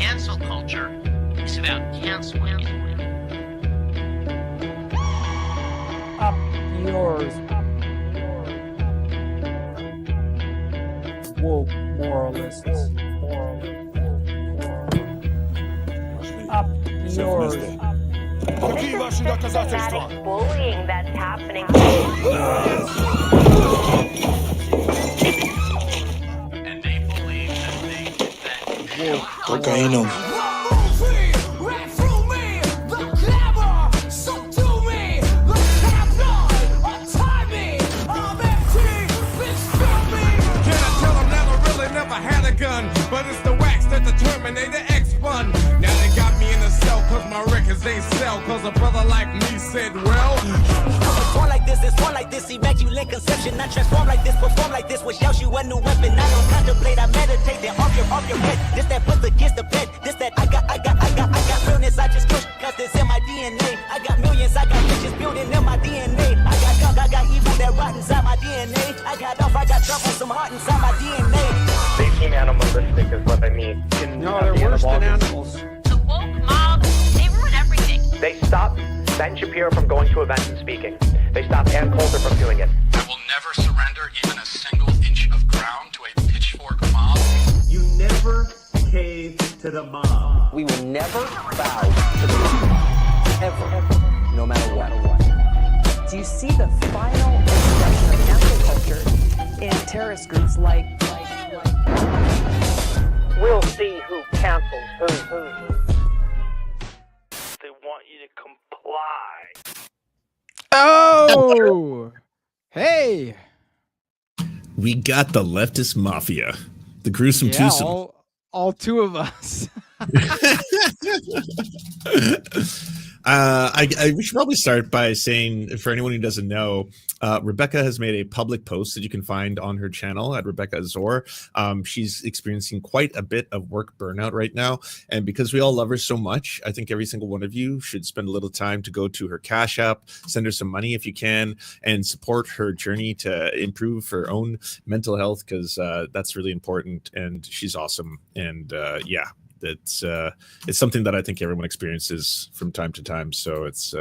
cancel culture is about canceling. Up yours. Woke moralists. Up yours. Systematic bullying that's happening. And they believe that they did that. Cocaína. But it's the wax that the Terminator X spun. Now they got me in a cell cause my records ain't sell. Cause a brother like me said, well, it's one like this, immaculate conception. I transform like this, perform like this, which yells you a new weapon. I don't contemplate, I meditate, then off your head. This that puts against the bed. This that I got realness, I just push, cause it's in my DNA. I got millions, I got riches building in my DNA. I got junk, I got evil that rot inside my DNA. I got off, I got trouble, some heart inside my DNA. They seem animalistic is what I mean. No, they're worse than animals. The woke mob, they ruin everything. They stopped Ben Shapiro from going to events and speaking. They stopped Ann Coulter from doing it. I will never surrender even a single inch of ground to a pitchfork mob. You never cave to the mob. We will never bow to the mob. Ever. No matter what. Do you see the final expression of cancel culture in terrorist groups like We'll see who cancels who. They want you to comply. Oh! Hey! We got the Leftist Mafia. The gruesome twosome. All two of us. We should probably start by saying, for anyone who doesn't know, Rebecca has made a public post that you can find on her channel at Rebecca Azor. She's experiencing quite a bit of work burnout right now. And because we all love her so much, I think every single one of you should spend a little time to go to her Cash App, send her some money if you can, and support her journey to improve her own mental health, because that's really important. And she's awesome. And yeah. It's something that I think everyone experiences from time to time. So it's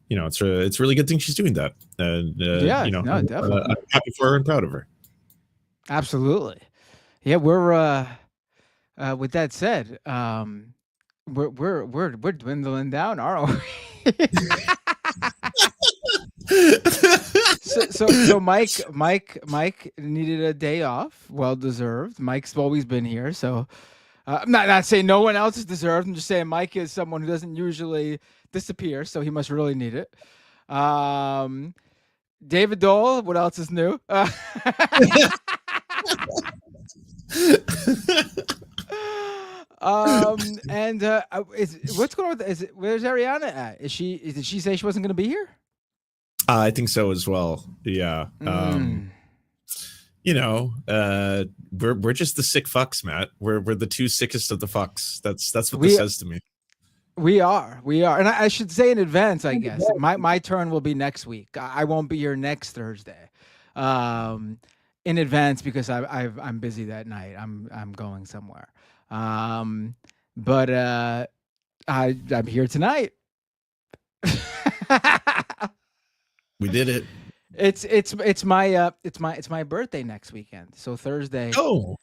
it's a really good thing she's doing that. And definitely. I'm happy for her and proud of her. Absolutely. Yeah, we're with that said, we're dwindling down, aren't we? So Mike needed a day off, well deserved. Mike's always been here, so I'm not saying no one else is deserved. I'm just saying Mike is someone who doesn't usually disappear, so he must really need it. David Dole, what else is new? What's going on with where's Ariana at? Did she say she wasn't going to be here? I think so as well. Yeah. We're just the sick fucks, Matt. We're the two sickest of the fucks. That's what this says to me. We are, and I should say in advance, I guess my turn will be next week. I won't be here next Thursday, in advance, because I'm busy that night. I'm going somewhere, but I'm here tonight. We did it. It's my birthday next weekend. So Thursday. Oh,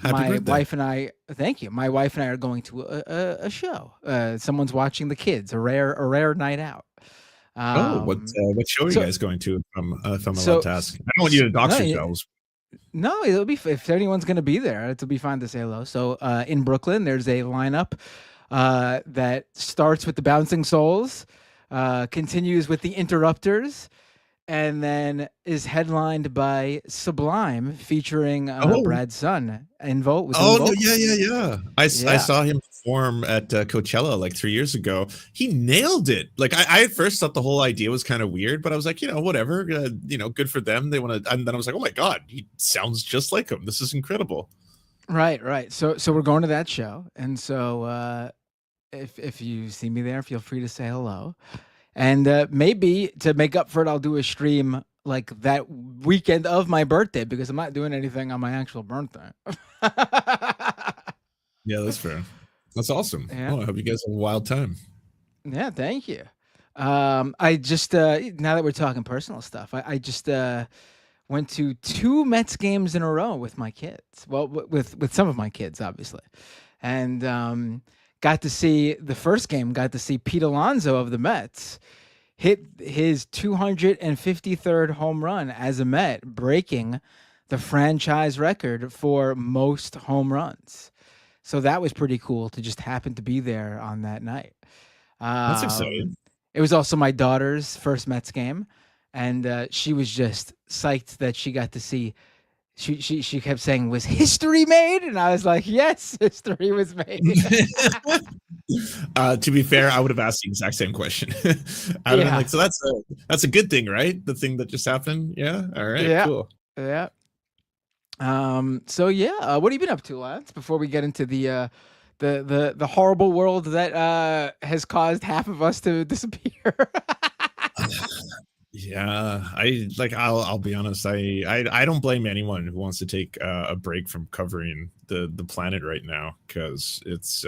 happy birthday. Wife and I. Thank you. My wife and I are going to a show. Someone's watching the kids. A rare night out. What show are you guys going to? If I'm allowed to ask, I don't want you to dox yourselves. No, it'll be if anyone's going to be there. It'll be fine to say hello. So in Brooklyn, there's a lineup that starts with the Bouncing Souls, continues with the Interrupters, and then is headlined by Sublime, featuring Brad's son in vote. Yeah. I saw him perform at Coachella like 3 years ago. He nailed it. Like I at first thought the whole idea was kind of weird, but I was like, whatever. Good for them. They want to. And then I was like, oh my god, he sounds just like him. This is incredible. Right. So we're going to that show, and so if you see me there, feel free to say hello. And maybe to make up for it, I'll do a stream like that weekend of my birthday, because I'm not doing anything on my actual birthday. Yeah, that's fair. That's awesome. Yeah. Oh, I hope you guys have a wild time. Yeah, thank you. I just now that we're talking personal stuff, I just went to 2 Mets games in a row with my kids. Well, with some of my kids, obviously, and got to see the first game. Got to see Pete Alonso of the Mets hit his 253rd home run as a Met, breaking the franchise record for most home runs. So that was pretty cool to just happen to be there on that night. That's exciting. It was also my daughter's first Mets game, and she was just psyched that she got to see. She kept saying, "Was history made?" And I was like, "Yes, history was made." To be fair, I would have asked the exact same question. I would have been like, "So that's a good thing, right? The thing that just happened, yeah. All right, Yeah. cool." Yeah. So yeah, what have you been up to, Lance? Before we get into the horrible world that has caused half of us to disappear. Yeah, I'll be honest. I don't blame anyone who wants to take a break from covering the planet right now, because it's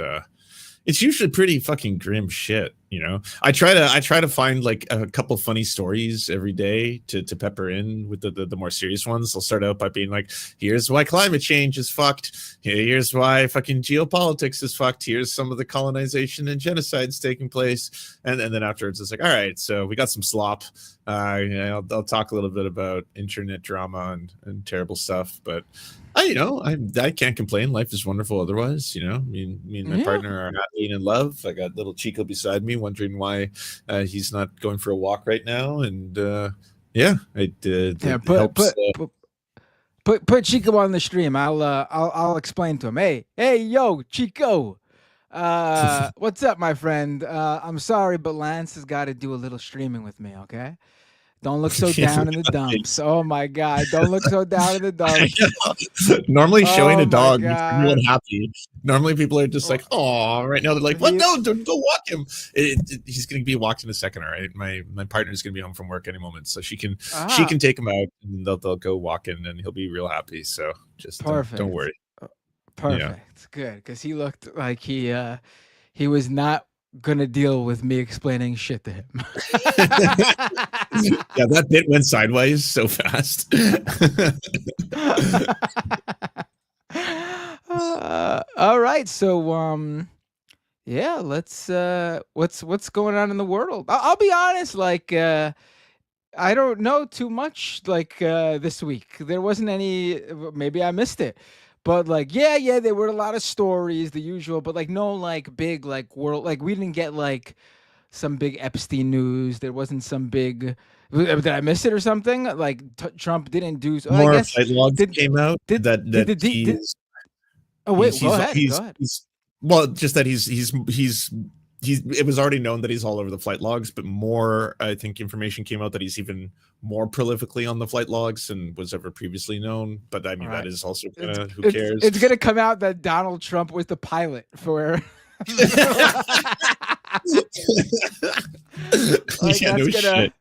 usually pretty fucking grim shit, you know. I try to find like a couple funny stories every day to pepper in with the more serious ones. I'll start out by being like, here's why climate change is fucked. Here's why fucking geopolitics is fucked. Here's some of the colonization and genocides taking place. And then afterwards it's like, all right, so we got some slop. I'll talk a little bit about internet drama and terrible stuff, but I can't complain. Life is wonderful otherwise, you know. Me and my partner are happy and in love. I got little Chico beside me wondering why he's not going for a walk right now, and put Chico on the stream. I'll explain to him. Hey, yo, Chico. What's up, my friend? I'm sorry, but Lance has got to do a little streaming with me, okay? Don't look so down in the dumps. Oh my God! Don't look so down in the dumps. Normally, showing a dog makes everyone happy. Normally, people are just like, "Oh!" Right now, they're like, "What? No, don't walk him." He's going to be walked in a second. All right, my partner's going to be home from work any moment, so she can take him out, and they'll go walking, and he'll be real happy. So just don't worry. Perfect. Yeah. Good, because he looked like he was not gonna deal with me explaining shit to him. Yeah, that bit went sideways so fast. All right, so yeah, let's what's going on in the world. I'll be honest, like I don't know too much like this week. There wasn't any, maybe I missed it. But like, yeah, there were a lot of stories, the usual, but like no like big like world, like we didn't get like some big Epstein news. There wasn't some big. Did I miss it or something? Like Trump didn't do. More I guess flight logs came out. Oh wait, go ahead. Well, just that he's it was already known that he's all over the flight logs, but more, I think, information came out that he's even more prolifically on the flight logs than was ever previously known. But I mean, that is also who cares? It's gonna come out that Donald Trump was the pilot for. Shit.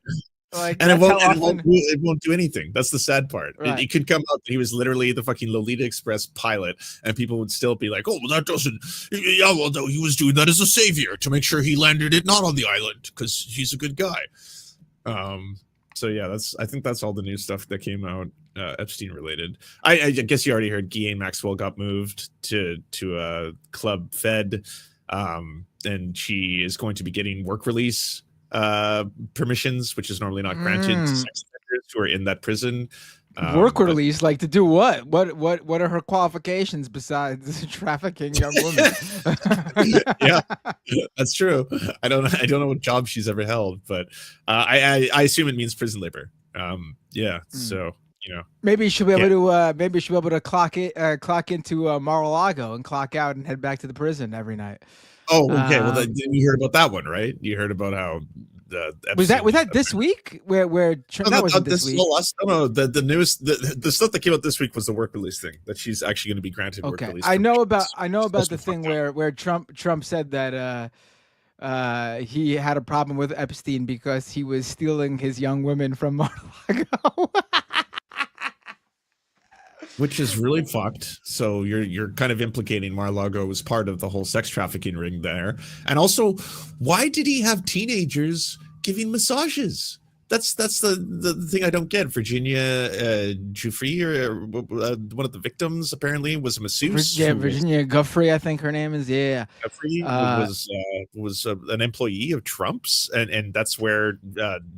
And it won't do anything. That's the sad part. Right. It could come out that he was literally the fucking Lolita Express pilot, and people would still be like, "Oh, well, that doesn't." Yeah, well, no, he was doing that as a savior to make sure he landed it not on the island because he's a good guy. So yeah, I think that's all the new stuff that came out Epstein related. I guess you already heard Ghislaine Maxwell got moved to Club Fed, and she is going to be getting work release permissions, which is normally not granted to sex offenders who are in that prison. Work release, like to do what? What are her qualifications besides trafficking young women? Yeah, that's true. I don't know what job she's ever held, but I assume it means prison labor. So you know, maybe she'll be able to clock into Mar-a-Lago and clock out and head back to the prison every night. Oh, okay. Well, you heard about that one, right? You heard about how the was that this week? Where that wasn't this week. No, the newest the stuff that came out this week was the work release thing, that she's actually going to be granted work release. I know about the thing where Trump said that he had a problem with Epstein because he was stealing his young women from Mar-a-Lago. which is really fucked. So you're kind of implicating Mar-a-Lago was part of the whole sex trafficking ring there. And also, why did he have teenagers giving massages? That's the thing I don't get. Virginia Giuffre, or one of the victims, apparently was a masseuse. Virginia Giuffre, I think her name is. Yeah, Giuffre was an employee of Trump's, and that's where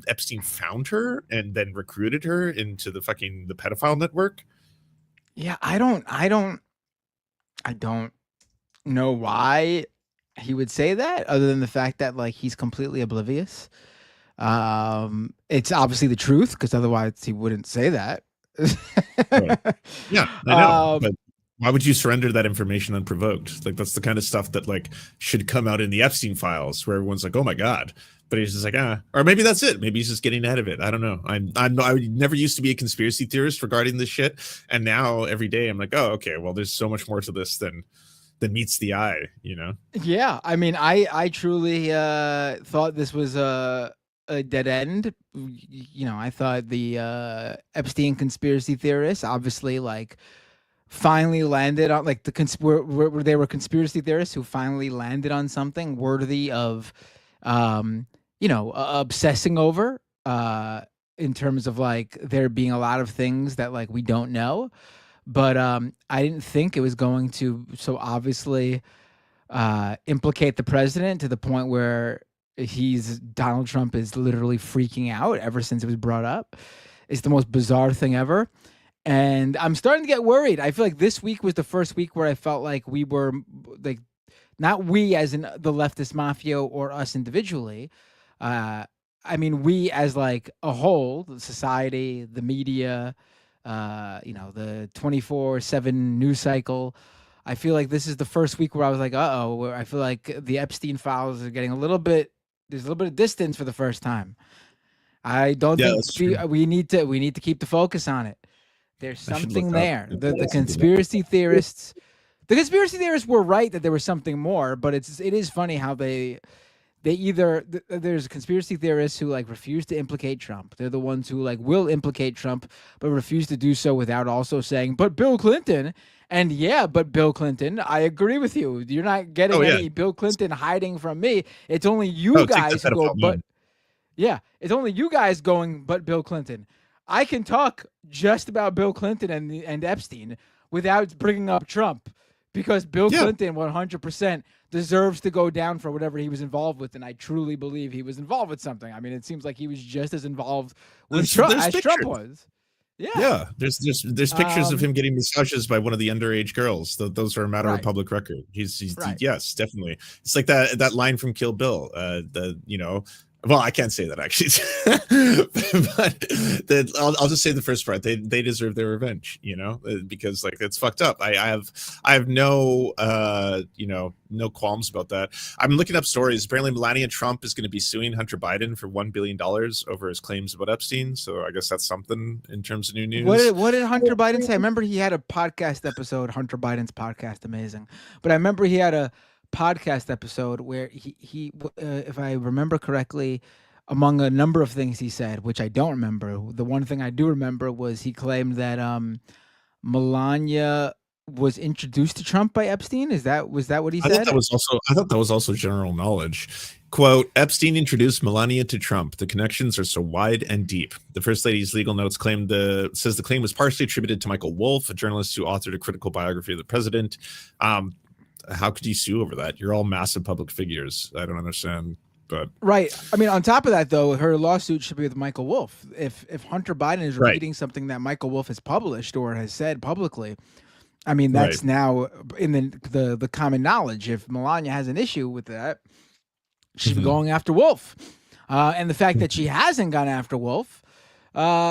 Epstein found her and then recruited her into the pedophile network. Yeah, I don't know why he would say that, other than the fact that like he's completely oblivious. It's obviously the truth, because otherwise he wouldn't say that. Right. Yeah, I know. But why would you surrender that information unprovoked? Like, that's the kind of stuff that like should come out in the Epstein files, where everyone's like, "Oh my god," but he's just like, or maybe that's it. Maybe he's just getting ahead of it. I don't know. I never used to be a conspiracy theorist regarding this shit, and now every day I'm like, oh, okay, well, there's so much more to this than meets the eye, you know? Yeah, I mean, I truly thought this was a dead end. You know, I thought the Epstein conspiracy theorists obviously like finally landed on like where they were conspiracy theorists who finally landed on something worthy of obsessing over, in terms of like there being a lot of things that like we don't know. But I didn't think it was going to so obviously implicate the president to the point where Donald Trump is literally freaking out ever since it was brought up. It's the most bizarre thing ever. And I'm starting to get worried. I feel like this week was the first week where I felt like we were like, not we as in the leftist mafia or us individually. I mean, we as like a whole, the society, the media, the 24/7 news cycle. I feel like this is the first week where I was like, where I feel like the Epstein files are getting there's a little bit of distance for the first time. I don't think we need to keep the focus on it. There's something there. The conspiracy theorists were right that there was something more, but it is funny how there's conspiracy theorists who like refuse to implicate Trump. They're the ones who like will implicate Trump, but refuse to do so without also saying, but Bill Clinton. And yeah, but Bill Clinton, I agree with you. You're not getting any Bill Clinton hiding from me. It's only you guys who go, but yeah, it's only you guys going, but Bill Clinton. I can talk just about Bill Clinton and Epstein without bringing up Trump, because Bill Clinton 100% deserves to go down for whatever he was involved with, and I truly believe he was involved with something. I mean, it seems like he was just as involved with Trump as Trump was. Yeah. There's pictures of him getting massages by one of the underage girls. Those are a matter of public record. He's yes, definitely. It's like that line from Kill Bill. Well, I can't say that actually, but I'll just say the first part. They deserve their revenge, because like it's fucked up. I have no no qualms about that. I'm looking up stories. Apparently, Melania Trump is going to be suing Hunter Biden for $1 billion over his claims about Epstein. So I guess that's something in terms of new news. What did Hunter Biden say? I remember he had a podcast episode. Hunter Biden's podcast, amazing. But I remember he had a podcast episode where he if I remember correctly, among a number of things he said, which I don't remember, the one thing I do remember was he claimed that Melania was introduced to Trump by Epstein. Was that what he said? I thought that was also general knowledge. Quote, Epstein introduced Melania to Trump. The connections are so wide and deep. The First Lady's legal notes says the claim was partially attributed to Michael Wolff, a journalist who authored a critical biography of the president. How could you sue over that? You're all massive public figures. I don't understand. But right. I mean, on top of that, though, her lawsuit should be with Michael Wolff. If Hunter Biden is repeating something that Michael Wolff has published or has said publicly, I mean, that's now in the common knowledge. If Melania has an issue with that, she's going after Wolff. And the fact that she hasn't gone after Wolff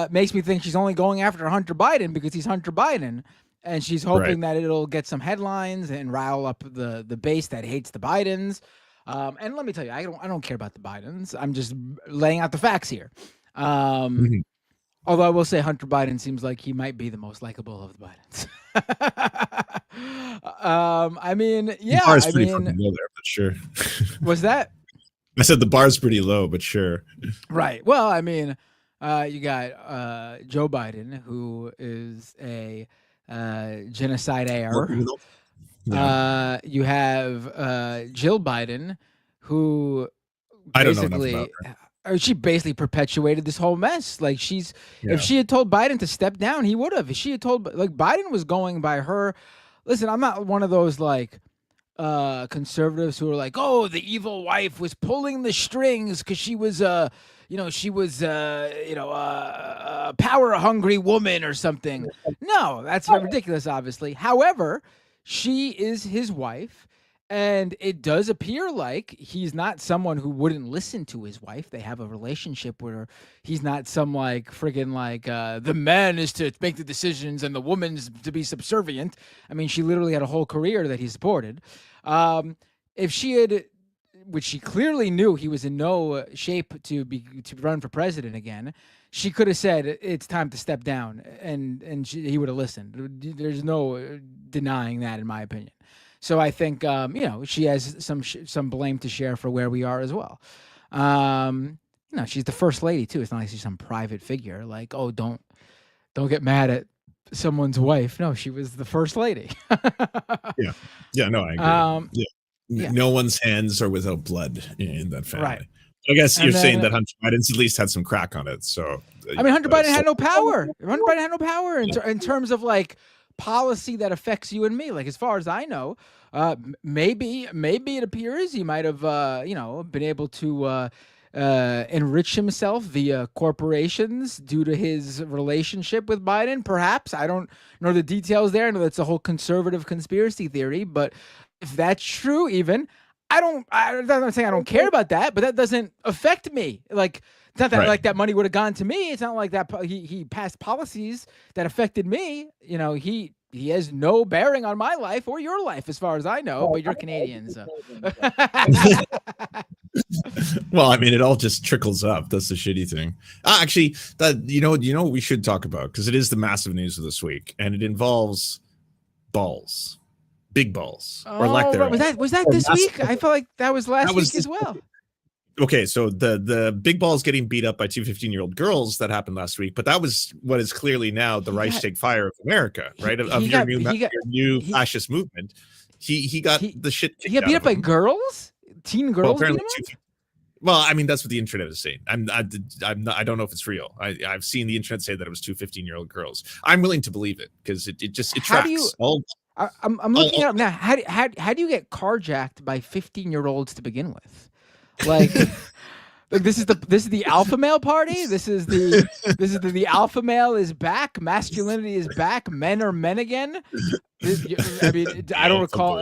makes me think she's only going after Hunter Biden because he's Hunter Biden. And she's hoping that it'll get some headlines and rile up the base that hates the Bidens. And let me tell you, I don't care about the Bidens. I'm just laying out the facts here. Although I will say Hunter Biden seems like he might be the most likable of the Bidens. I mean, yeah. The bar's pretty fucking low there, but sure. Was that? I said the bar's pretty low, but sure. Right. Well, I mean, you got Joe Biden, who is a genocide heir. You have Jill Biden, who I don't know enough about basically, she basically perpetuated this whole mess. Like if Yeah. she had told Biden to step down, he would have. If she had told, like, Biden was going by her. Listen, I'm not one of those like conservatives who are like, oh, the evil wife was pulling the strings because she was a power hungry woman or something. No, that's ridiculous, obviously. However, she is his wife, and it does appear like he's not someone who wouldn't listen to his wife. They have a relationship where he's not some like friggin' like the man is to make the decisions and the woman's to be subservient. I mean, she literally had a whole career that he supported. If she had, which she clearly knew he was in no shape to run for president again, she could have said it's time to step down, and he would have listened. There's no denying that, in my opinion. So I think she has some blame to share for where we are as well. She's the first lady too. It's not like she's some private figure. Like, oh, don't get mad at someone's wife. No, she was the first lady. Yeah, no, I agree. No one's hands are without blood in that family. Right. I guess you're saying that Hunter Biden's at least had some crack on it. So I mean, Hunter Biden had no power. Hunter Biden had no power in terms of like policy that affects you and me. Like, as far as I know, maybe it appears he might have been able to enrich himself via corporations due to his relationship with Biden. Perhaps. I don't know the details there. I know that's a whole conservative conspiracy theory, but if that's true, even I'm not saying I don't care about that, but that doesn't affect me. Like, it's not that like that money would have gone to me. It's not like that he passed policies that affected me. He has no bearing on my life or your life, as far as I know. But you're Canadian, so. Well, I mean, it all just trickles up. That's the shitty thing. Actually, that what we should talk about, because it is the massive news of this week, and it involves balls. Big balls, or lack thereof. Was that this week? I felt like that was last week as well. Okay, so the big balls getting beat up by two 15-year-old girls, that happened last week, but that was what is clearly now the Reichstag fire of America, right? Of your new fascist movement. He got the shit kicked out. He got beat up by girls? Teen girls? Well, I mean, that's what the internet is saying. I don't know if it's real. I've seen the internet say that it was two 15-year-old girls. I'm willing to believe it because it tracks. I'm looking it up now. How do you get carjacked by 15-year-olds to begin with? Like, this is the alpha male party. This is the alpha male is back. Masculinity is back. Men are men again. I mean, I don't recall.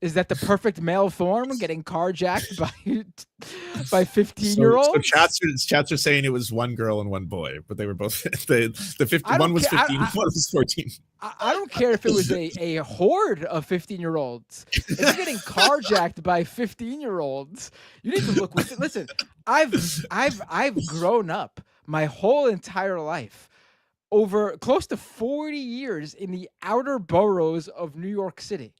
Is that the perfect male form, getting carjacked by 15-year-olds? So chats are saying it was one girl and one boy, but they were both one was 15, one was 14. I don't care if it was a horde of 15-year-olds. If you're getting carjacked by 15-year-olds, you need to look with it. Listen, I've grown up my whole entire life over close to 40 years in the outer boroughs of New York City.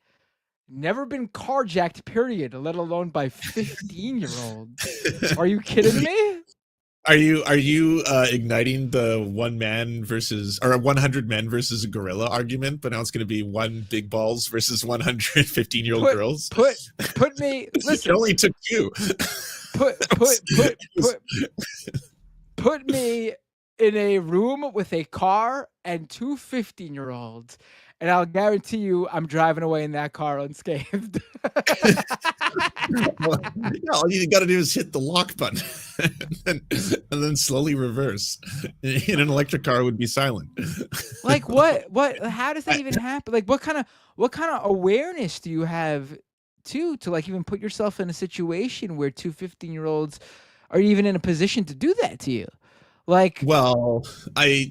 Never been carjacked, period, let alone by 15-year-olds. Are you kidding me? Are you igniting the 100 men versus a gorilla argument? But now it's going to be one big balls versus 100 15-year-old girls. Put me. Listen, it only took you. Put me in a room with a car and two 15-year-olds. And I'll guarantee you I'm driving away in that car unscathed. Well, all you got to do is hit the lock button and then slowly reverse. In an electric car, it would be silent. Like what? How does that even happen? Like what kind of awareness do you have to like even put yourself in a situation where two 15-year-olds are even in a position to do that to you? Like, well, I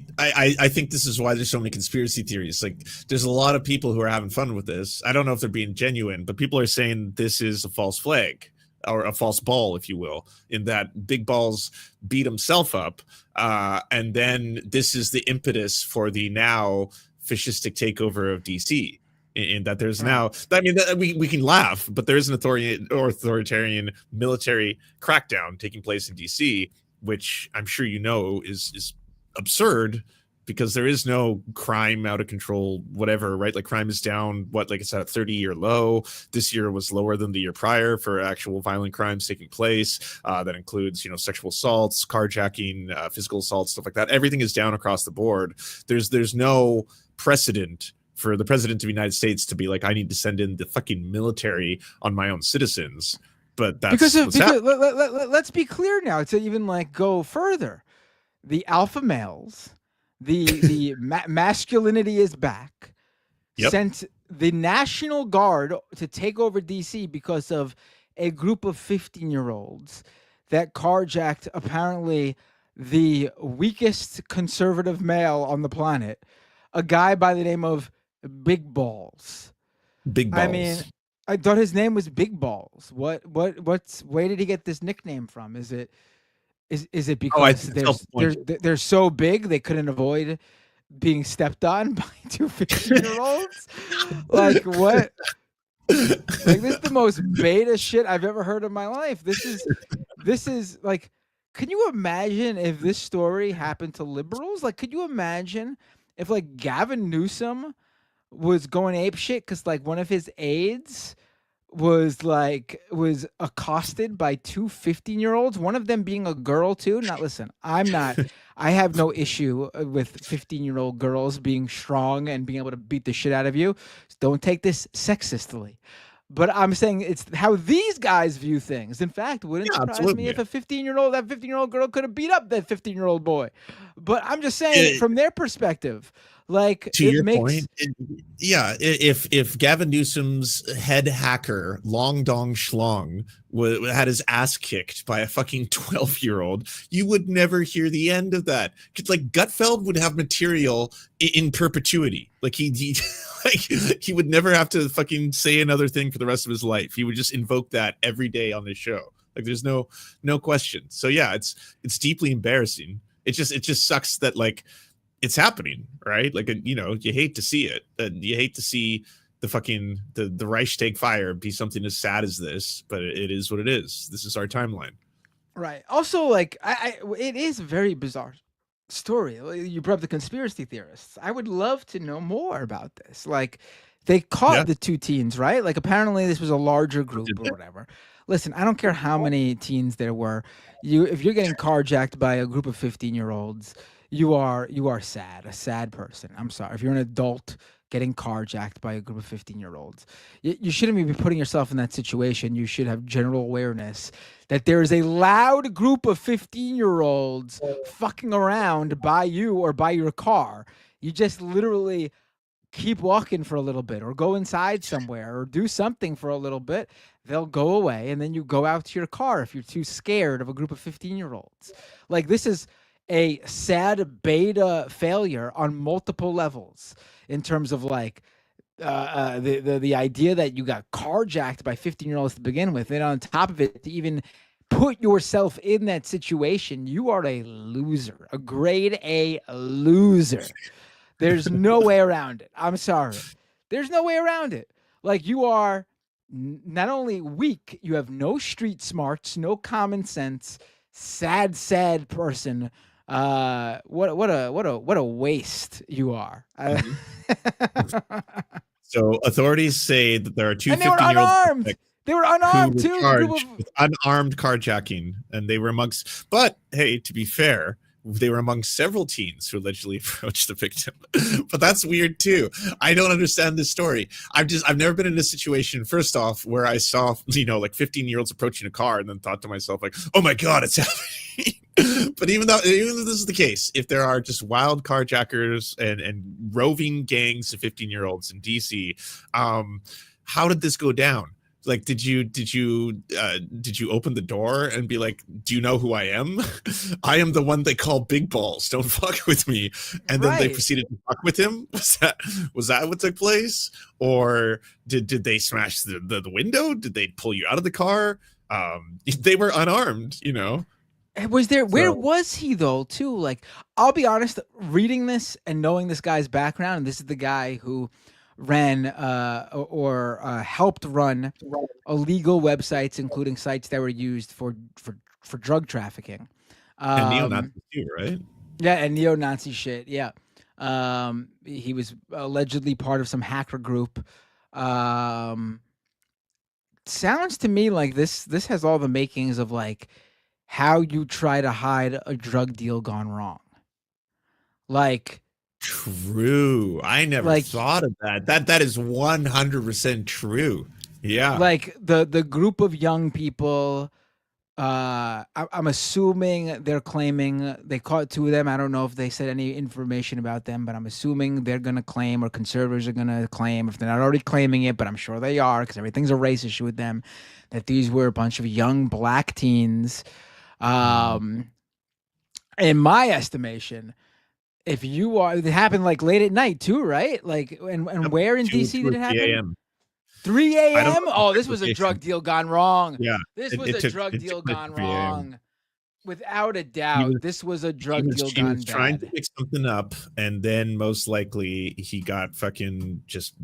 think this is why there's so many conspiracy theories. Like, there's a lot of people who are having fun with this. I don't know if they're being genuine, but people are saying this is a false flag or a false ball, if you will, in that Big Balls beat himself up. And then this is the impetus for the now fascistic takeover of DC. In that there's now, I mean, we can laugh, but there is an authoritarian military crackdown taking place in DC, which I'm sure you know is absurd because there is no crime out of control, whatever, right? Like crime is down, what, like it's at a 30-year low. This year was lower than the year prior for actual violent crimes taking place. That includes, sexual assaults, carjacking, physical assaults, stuff like that. Everything is down across the board. There's no precedent for the president of the United States to be like, I need to send in the fucking military on my own citizens. But that's because let's be clear now to even like go further. The alpha males, the masculinity is back. Yep. Sent the National Guard to take over DC because of a group of 15-year-olds that carjacked apparently the weakest conservative male on the planet, a guy by the name of Big Balls. Big Balls. I mean, I thought his name was Big Balls. Where did he get this nickname from? Is it because they're so big they couldn't avoid being stepped on by two 15-year-olds? Like what? Like this is the most beta shit I've ever heard in my life. This is like, can you imagine if this story happened to liberals? Like, could you imagine if like Gavin Newsom was going ape shit because like one of his aides was accosted by two 15-year-olds, one of them being a girl too. Now listen, I have no issue with 15-year-old girls being strong and being able to beat the shit out of you. Don't take this sexistly. But I'm saying it's how these guys view things. In fact, wouldn't surprise me if a 15-year-old girl could have beat up that 15-year-old boy. But I'm just saying from their perspective, like to your point, if Gavin Newsom's head hacker Long Dong Schlong had his ass kicked by a fucking 12-year-old, you would never hear the end of that. Like Gutfeld would have material in perpetuity. Like he would never have to fucking say another thing for the rest of his life. He would just invoke that every day on his show. Like there's no question. So yeah, it's deeply embarrassing. It just sucks that like it's happening, right? Like, you hate to see it. You hate to see the fucking the Reich take fire, be something as sad as this, but it is what it is. This is our timeline. Right. Also, like, it is a very bizarre story. You brought up the conspiracy theorists. I would love to know more about this. Like, they caught the two teens, right? Like, apparently this was a larger group or whatever. Listen, I don't care how many teens there were. If you're getting carjacked by a group of 15-year-olds, you are sad, a sad person. I'm sorry. If you're an adult getting carjacked by a group of 15-year-olds, you shouldn't be putting yourself in that situation. You should have general awareness that there is a loud group of 15-year-olds fucking around by you or by your car. You just literally keep walking for a little bit or go inside somewhere or do something for a little bit. They'll go away, and then you go out to your car if you're too scared of a group of 15-year-olds. Like, this is a sad beta failure on multiple levels in terms of like the idea that you got carjacked by 15-year-olds to begin with, and on top of it, to even put yourself in that situation, you are a loser, a grade A loser. There's no way around it. I'm sorry. There's no way around it. Like, you are not only weak, you have no street smarts, no common sense, sad person. What a waste you are. So authorities say that there are two 15-year-olds. They were unarmed too. With unarmed carjacking, and they were amongst. But hey, to be fair, they were among several teens who allegedly approached the victim. But that's weird too. I don't understand this story. I've never been in a situation, first off, where I saw, like 15-year-olds approaching a car and then thought to myself, like, oh my God, it's happening. But even though this is the case, if there are just wild carjackers and roving gangs of 15-year-olds in DC, how did this go down? Like, did you open the door and be like, do you know who I am? I am the one they call Big Balls. Don't fuck with me. And then they proceeded to fuck with him. Was that what took place? Or did they smash the window? Did they pull you out of the car? They were unarmed, Was there? Where was he though? Too, like, I'll be honest. Reading this and knowing this guy's background, and this is the guy who ran or helped run illegal websites, including sites that were used for drug trafficking, and neo-Nazi too, right? Yeah, and neo-Nazi shit. Yeah. He was allegedly part of some hacker group. Sounds to me like this has all the makings of like how you try to hide a drug deal gone wrong. Like True. I never Like- thought of that. That is 100% true. Yeah. like the group of young people, I'm assuming they're claiming they caught two of them. I don't know if they said any information about them, but I'm assuming they're gonna claim, or conservatives are gonna claim, if they're not already claiming it, but I'm sure they are because everything's a race issue with them, that these were a bunch of young black teens. In my estimation, if you are, it happened like late at night too, right? Like, and where in 2 DC did it or 3 happen? a.m. 3 I don't a.m. know Oh, the this was a location. drug deal gone wrong. Yeah. This it- was it a took- drug it deal took place gone at 3 a.m. wrong. Without a doubt, this was a drug deal He gone was trying to bad. pick something up, and then most likely he got fucking just,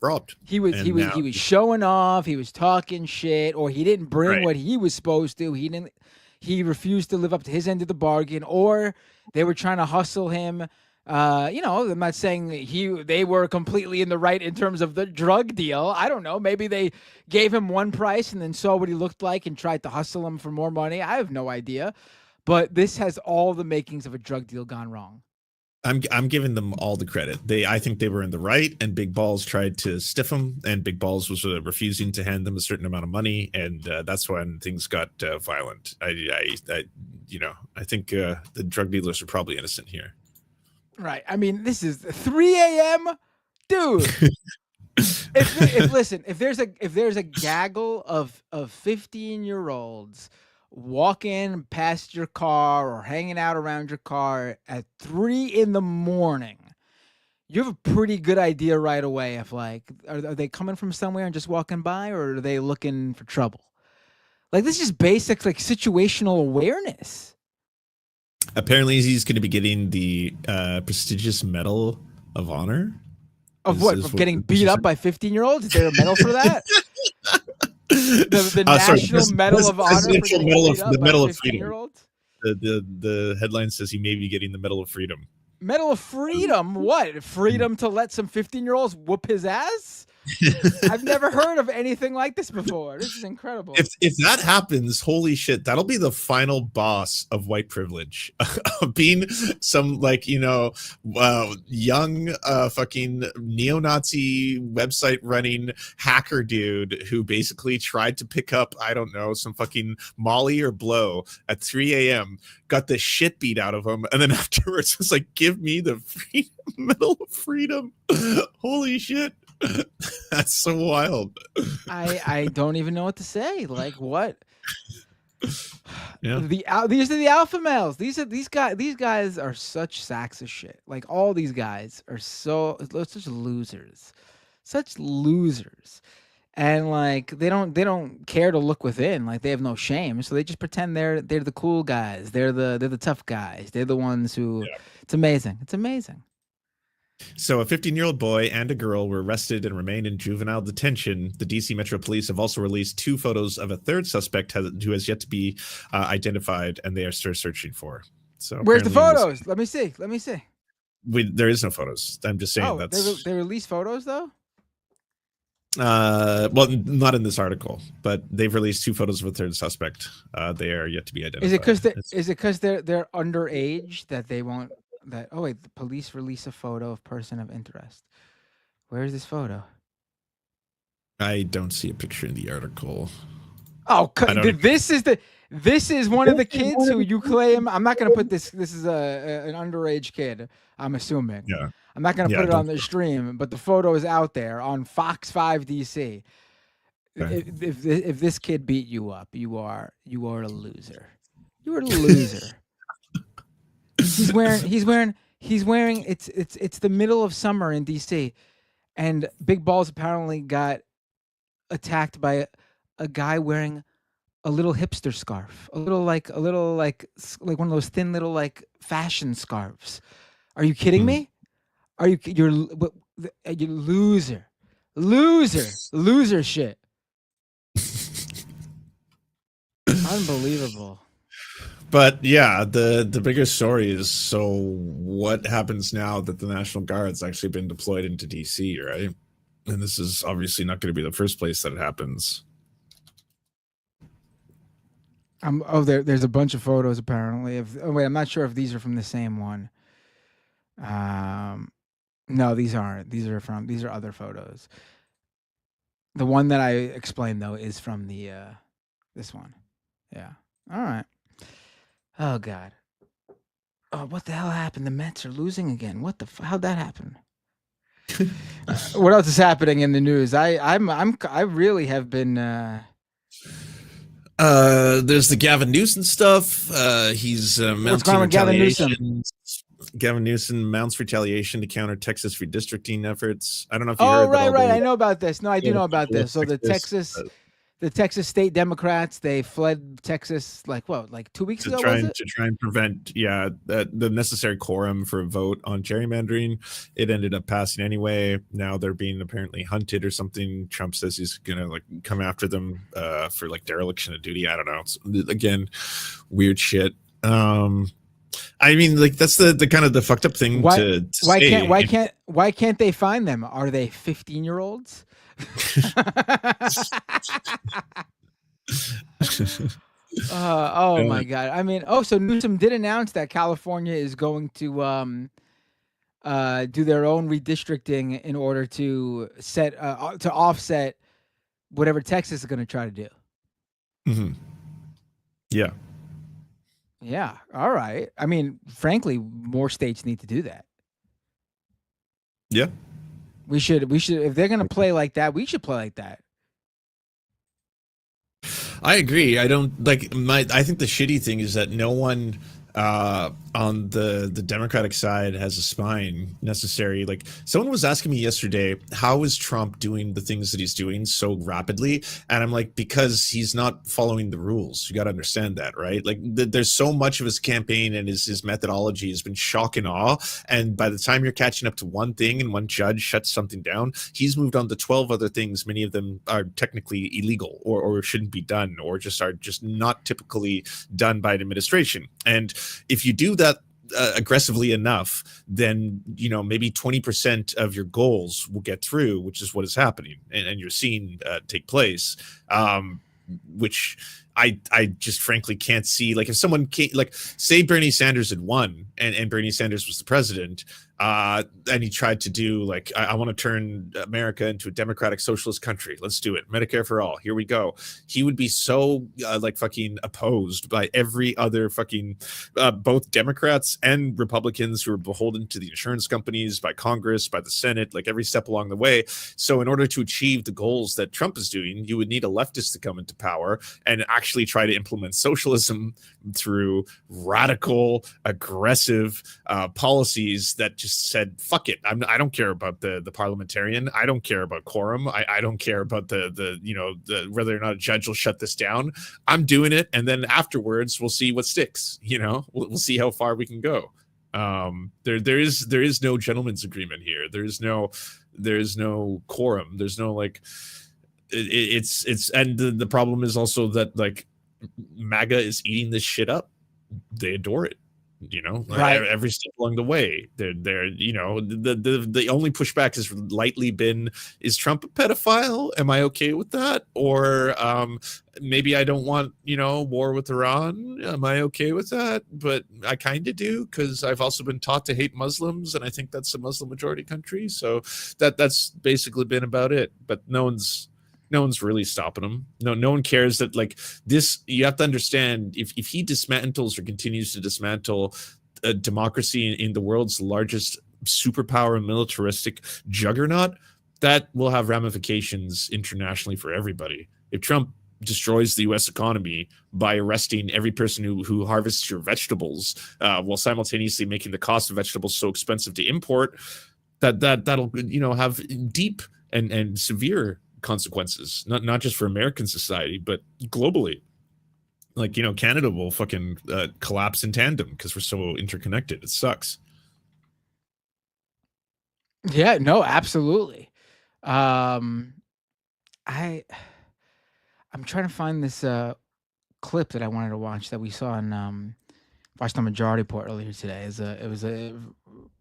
robbed. He was And now showing off. He was talking shit, or he didn't bring Right. what he was supposed to. He refused to live up to his end of the bargain, or they were trying to hustle him. I'm not saying they were completely in the right in terms of the drug deal. I don't know. Maybe they gave him one price and then saw what he looked like and tried to hustle him for more money. I have no idea. But this has all the makings of a drug deal gone wrong. I'm giving them all the credit. I think they were in the right, and Big Balls tried to stiff them, and Big Balls was refusing to hand them a certain amount of money, and that's when things got violent. I think the drug dealers are probably innocent here. Right. I mean, this is 3 a.m. Dude. if there's a gaggle of 15-year-olds walking past your car or hanging out around your car at 3 in the morning, you have a pretty good idea right away if like are they coming from somewhere and just walking by, or are they looking for trouble? Like, this is basic like situational awareness. Apparently, he's going to be getting the prestigious Medal of Honor. Of what? Of getting beat up by 15-year-olds? Is there a medal for that? The National Medal of Honor for getting beat up by 15-year-olds? The headline says he may be getting the Medal of Freedom. Medal of Freedom? What? Freedom to let some 15-year-olds whoop his ass? I've never heard of anything like this before. This is incredible. If that happens, holy shit, that'll be the final boss of white privilege. Being some young fucking neo-Nazi website running hacker dude who basically tried to pick up, I don't know, some fucking Molly or blow at 3 a.m., got the shit beat out of him, and then afterwards was like, give me the Medal of Freedom. Holy shit. That's so wild. I don't even know what to say. Like, what? Yeah. These are the alpha males. These guys are such sacks of shit. Like, all these guys are such losers. Such losers. And like they don't care to look within. Like, they have no shame. So they just pretend they're the cool guys. They're the tough guys. They're the ones who It's amazing. It's amazing. So a 15-year-old boy and a girl were arrested and remain in juvenile detention. The DC Metro Police have also released 2 photos of a third suspect who has yet to be identified, and they are still searching for. So where's the photos? Let me see. There is no photos. I'm just saying they released photos though. Well, not in this article, but they've released 2 photos of a third suspect. They are yet to be identified. Is it because they're underage that they won't? The police release a photo of person of interest. Where is this photo? I don't see a picture in the article. Oh, this is one of the kids who you claim. I'm not going to put this. This is an underage kid, I'm assuming. Yeah. I'm not going to put it on the stream, but the photo is out there on Fox 5 DC. Okay. If this kid beat you up, you are a loser. You are a loser. He's wearing it's the middle of summer in DC, and Big Balls apparently got attacked by a guy wearing a little hipster scarf, a little like one of those thin little like fashion scarves. Are you kidding me? You're loser shit. Unbelievable. But yeah, the bigger story is, so what happens now that the National Guard's actually been deployed into DC, right? And this is obviously not going to be the first place that it happens. There's a bunch of photos apparently. Wait, I'm not sure if these are from the same one. No, these aren't. These are other photos. The one that I explained though is from the this one. Yeah. All right. Oh God. Oh, what the hell happened? The Mets are losing again. What the? How'd that happen? What else is happening in the news? I really have been. There's the Gavin Newsom stuff. He's What's going mounting on with Gavin Newsom? retaliation. Gavin Newsom mounts retaliation to counter Texas redistricting efforts. I don't know if you heard. Right. I know about this. No, I do know about people this. So the Texas state Democrats, they fled Texas like 2 weeks ago, was it? To try and prevent the necessary quorum for a vote on gerrymandering. It ended up passing anyway. Now they're being apparently hunted or something. Trump says he's gonna come after them for dereliction of duty. I don't know. It's, again, weird shit. I mean, that's the kind of the fucked up thing to say. Why can't they find them? Are they 15-year-olds? Oh my God. I mean, so Newsom did announce that California is going to do their own redistricting in order to offset whatever Texas is going to try to do. Mm-hmm. Yeah. Yeah. All right. I mean, frankly, more states need to do that. Yeah. We should if they're going to play like that, we should play like that. I agree. I don't I think the shitty thing is that no one on the Democratic side has a spine necessary. Someone was asking me yesterday, how is Trump doing the things that he's doing so rapidly? And I'm like, because he's not following the rules. You got to understand that, right? There's so much of his campaign and his methodology has been shock and awe. And by the time you're catching up to one thing and one judge shuts something down, he's moved on to 12 other things. Many of them are technically illegal or shouldn't be done, or are just not typically done by an administration. And if you do that aggressively enough, then maybe 20% of your goals will get through, which is what is happening, and you're seeing take place. Which I just frankly can't see. If someone say Bernie Sanders had won and Bernie Sanders was the president, and he tried to do I want to turn America into a democratic socialist country. Let's do it. Medicare for all. Here we go. He would be so fucking opposed by every other fucking both Democrats and Republicans who are beholden to the insurance companies, by Congress, by the Senate, every step along the way. So in order to achieve the goals that Trump is doing, you would need a leftist to come into power and actually try to implement socialism through radical, aggressive policies that just said, fuck it. I don't care about the parliamentarian. I don't care about quorum. I don't care about the whether or not a judge will shut this down. I'm doing it. And then afterwards we'll see what sticks, we'll see how far we can go. There is no gentleman's agreement here. There is no quorum. There's no it's and the problem is also that MAGA is eating this shit up. They adore it. Right. Every step along the way. They're the only pushback has lightly been, is Trump a pedophile? Am I okay with that? Or maybe I don't want war with Iran. Am I okay with that? But I kind of do, because I've also been taught to hate Muslims, and I think that's a Muslim majority country. So that's basically been about it. But no one's really stopping him. No one cares that this. You have to understand, if he dismantles or continues to dismantle a democracy in the world's largest superpower militaristic juggernaut, that will have ramifications internationally for everybody. If Trump destroys the U.S. economy by arresting every person who harvests your vegetables, while simultaneously making the cost of vegetables so expensive to import, that'll have deep and severe consequences, not just for American society, but globally. Canada will fucking collapse in tandem because we're so interconnected. It sucks. Yeah, no, absolutely. I'm trying to find this clip that I wanted to watch that we saw on watched on Majority Report earlier today. It was a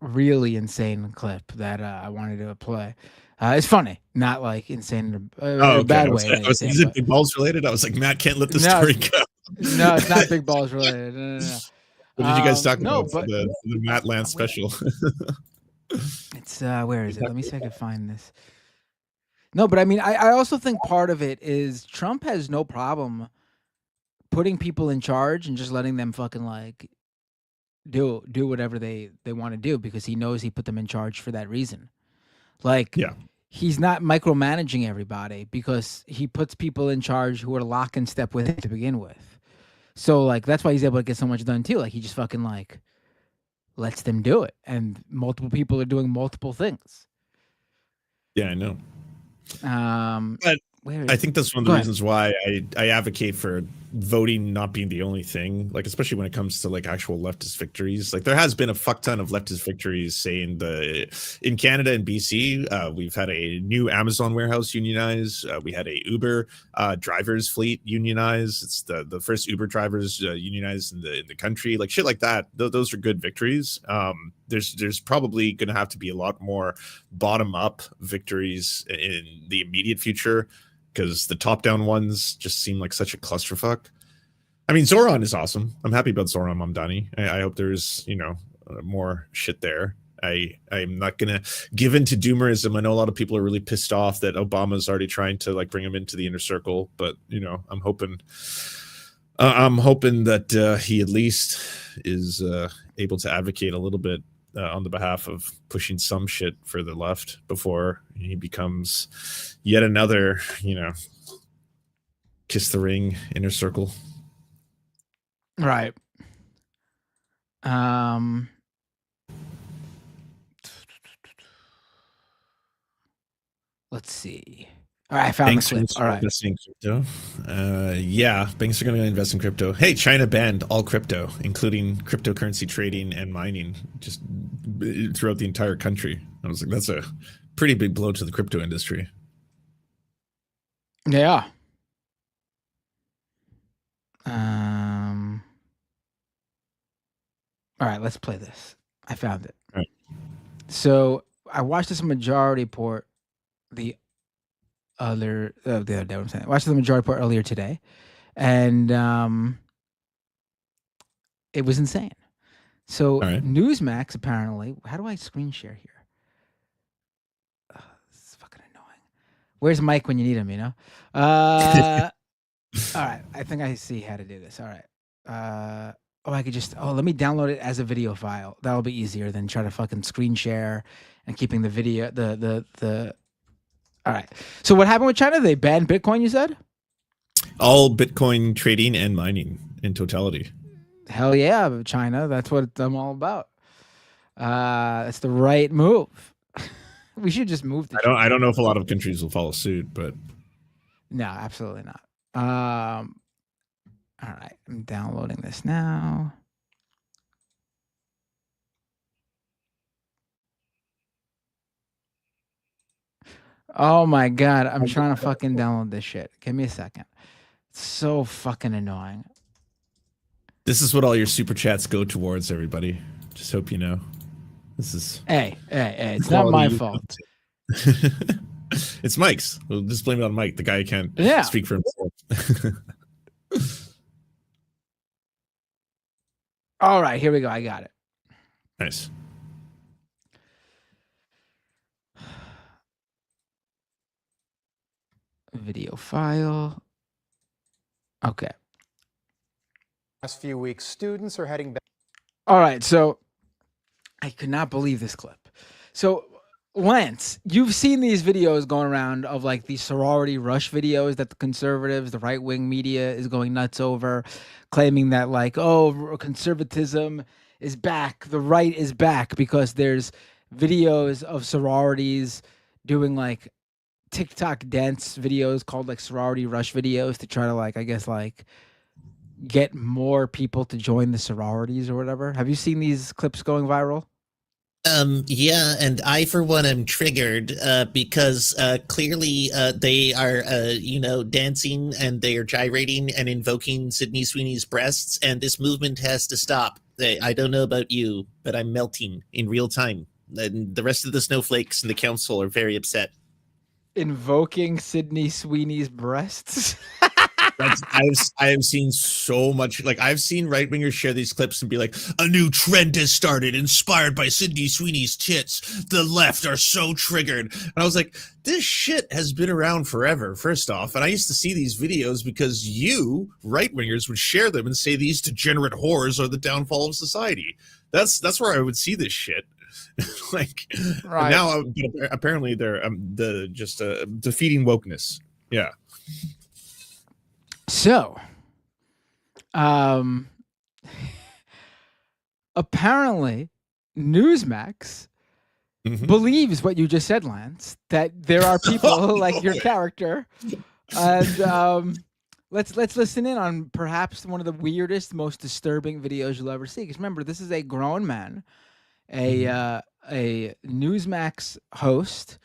really insane clip that I wanted to play. It's funny, not like insane in Oh, a okay. bad way. Is it big balls related? I was like, Matt can't let this No, story go. no, it's not big balls related. No. What did you guys talk No, about for but the Matt Lance special? it's where is it? Let me see if I can find this. No, but I mean, I also think part of it is Trump has no problem putting people in charge and just letting them fucking like do whatever they want to do because he knows he put them in charge for that reason. Like, Yeah. he's not micromanaging everybody because he puts people in charge who are lock and step with him to begin with. So like that's why he's able to get so much done too. Like he just fucking like lets them do it, and multiple people are doing multiple things. Yeah, I know. But I think that's one of the reasons why I advocate for voting not being the only thing, like especially when it comes to like actual leftist victories. Like there has been a fuck ton of leftist victories, say in Canada and BC. We've had a new Amazon warehouse unionize. We had a Uber drivers fleet unionize. It's the first Uber drivers unionized in the country. Like shit like that. Those are good victories. There's probably going to have to be a lot more bottom up victories in the immediate future, because the top-down ones just seem like such a clusterfuck. I mean, Zoran is awesome. I'm happy about Zoran Mamdani. I hope there's, more shit there. I'm not going to give in to doomerism. I know a lot of people are really pissed off that Obama's already trying to like bring him into the inner circle, but, I'm hoping that he at least is able to advocate a little bit on the behalf of pushing some shit for the left before he becomes yet another, kiss the ring inner circle. Right. Let's see. All right, I found the clip. All right. Investing in crypto. Yeah, banks are going to invest in crypto. Hey, China banned all crypto, including cryptocurrency trading and mining, just throughout the entire country. I was like, that's a pretty big blow to the crypto industry. Yeah. All right, let's play this. I found it. All right. So I watched this Majority Report the other day. I'm saying I watched the Majority Report earlier today, and it was insane. So Newsmax apparently. How do I screen share here? This is fucking annoying. Where's Mike when you need him? All right, I think I see how to do this. All right. I could just let me download it as a video file. That'll be easier than try to fucking screen share and keeping the video the. All right. So what happened with China? They banned Bitcoin, you said? All Bitcoin trading and mining in totality. Hell yeah, China. That's what I'm all about. That's the right move. We should just move to I don't know if a lot of countries will follow suit, but no, absolutely not. All right, I'm downloading this now. Oh my god, I'm trying to fucking download this shit. Give me a second. It's so fucking annoying. This is what all your super chats go towards, everybody. Just hope you know. This is Hey, it's not my fault. It's Mike's. We'll just blame it on Mike, the guy who can't speak for himself. All right, here we go. I got it. Nice. Video file. Okay. Last few weeks, students are heading back. All right, so I could not believe this clip. So Lance, you've seen these videos going around of like these sorority rush videos that the conservatives, the right-wing media is going nuts over, claiming that like, oh, conservatism is back, the right is back, because there's videos of sororities doing like TikTok dance videos called like sorority rush videos to try to like, I guess like get more people to join the sororities or whatever. Have you seen these clips going viral? Yeah, and I, for one, am triggered because clearly they are, dancing and they are gyrating and invoking Sydney Sweeney's breasts, and this movement has to stop. I don't know about you, but I'm melting in real time. And the rest of the snowflakes in the council are very upset. Invoking Sydney Sweeney's breasts. I have seen so much. Like, I've seen right wingers share these clips and be like, "A new trend has started, inspired by Sydney Sweeney's tits. The left are so triggered." And I was like, "This shit has been around forever." First off, and I used to see these videos because you right wingers would share them and say these degenerate whores are the downfall of society. That's where I would see this shit. Like, Right. now apparently they're defeating wokeness. Yeah. So, apparently, Newsmax believes what you just said, Lance, that there are people like your character, and let's listen in on perhaps one of the weirdest, most disturbing videos you'll ever see. Because remember, this is a grown man, a Newsmax host,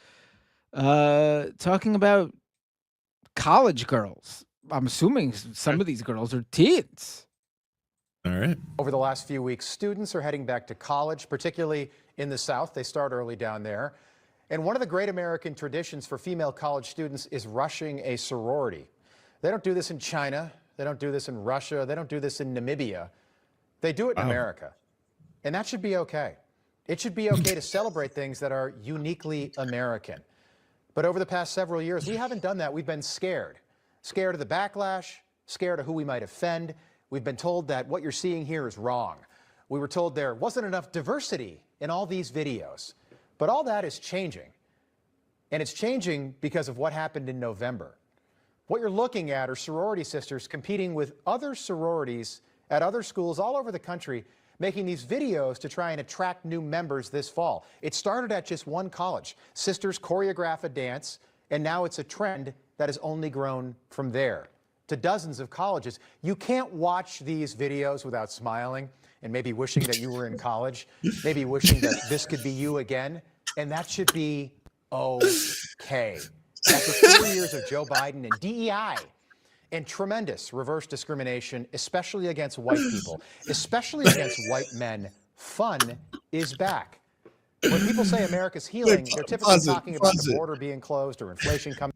talking about college girls. I'm assuming some of these girls are teens. All right. Over the last few weeks, students are heading back to college, particularly in the South. They start early down there. And one of the great American traditions for female college students is rushing a sorority. They don't do this in China. They don't do this in Russia. They don't do this in Namibia. They do it in America. And that should be okay. It should be okay to celebrate things that are uniquely American. But over the past several years, we haven't done that. We've been scared. Scared of the backlash, scared of who we might offend. We've been told that what you're seeing here is wrong. We were told there wasn't enough diversity in all these videos. But all that is changing. And it's changing because of what happened in November. What you're looking at are sorority sisters competing with other sororities at other schools all over the country, making these videos to try and attract new members this fall. It started at just one college. Sisters choreograph a dance, and now it's a trend that has only grown from there to dozens of colleges. You can't watch these videos without smiling and maybe wishing that you were in college, maybe wishing that this could be you again, and that should be okay. After 4 years of Joe Biden and DEI and tremendous reverse discrimination, especially against white people, especially against white men, fun is back. When people say America's healing, they're typically talking about the border being closed or inflation coming.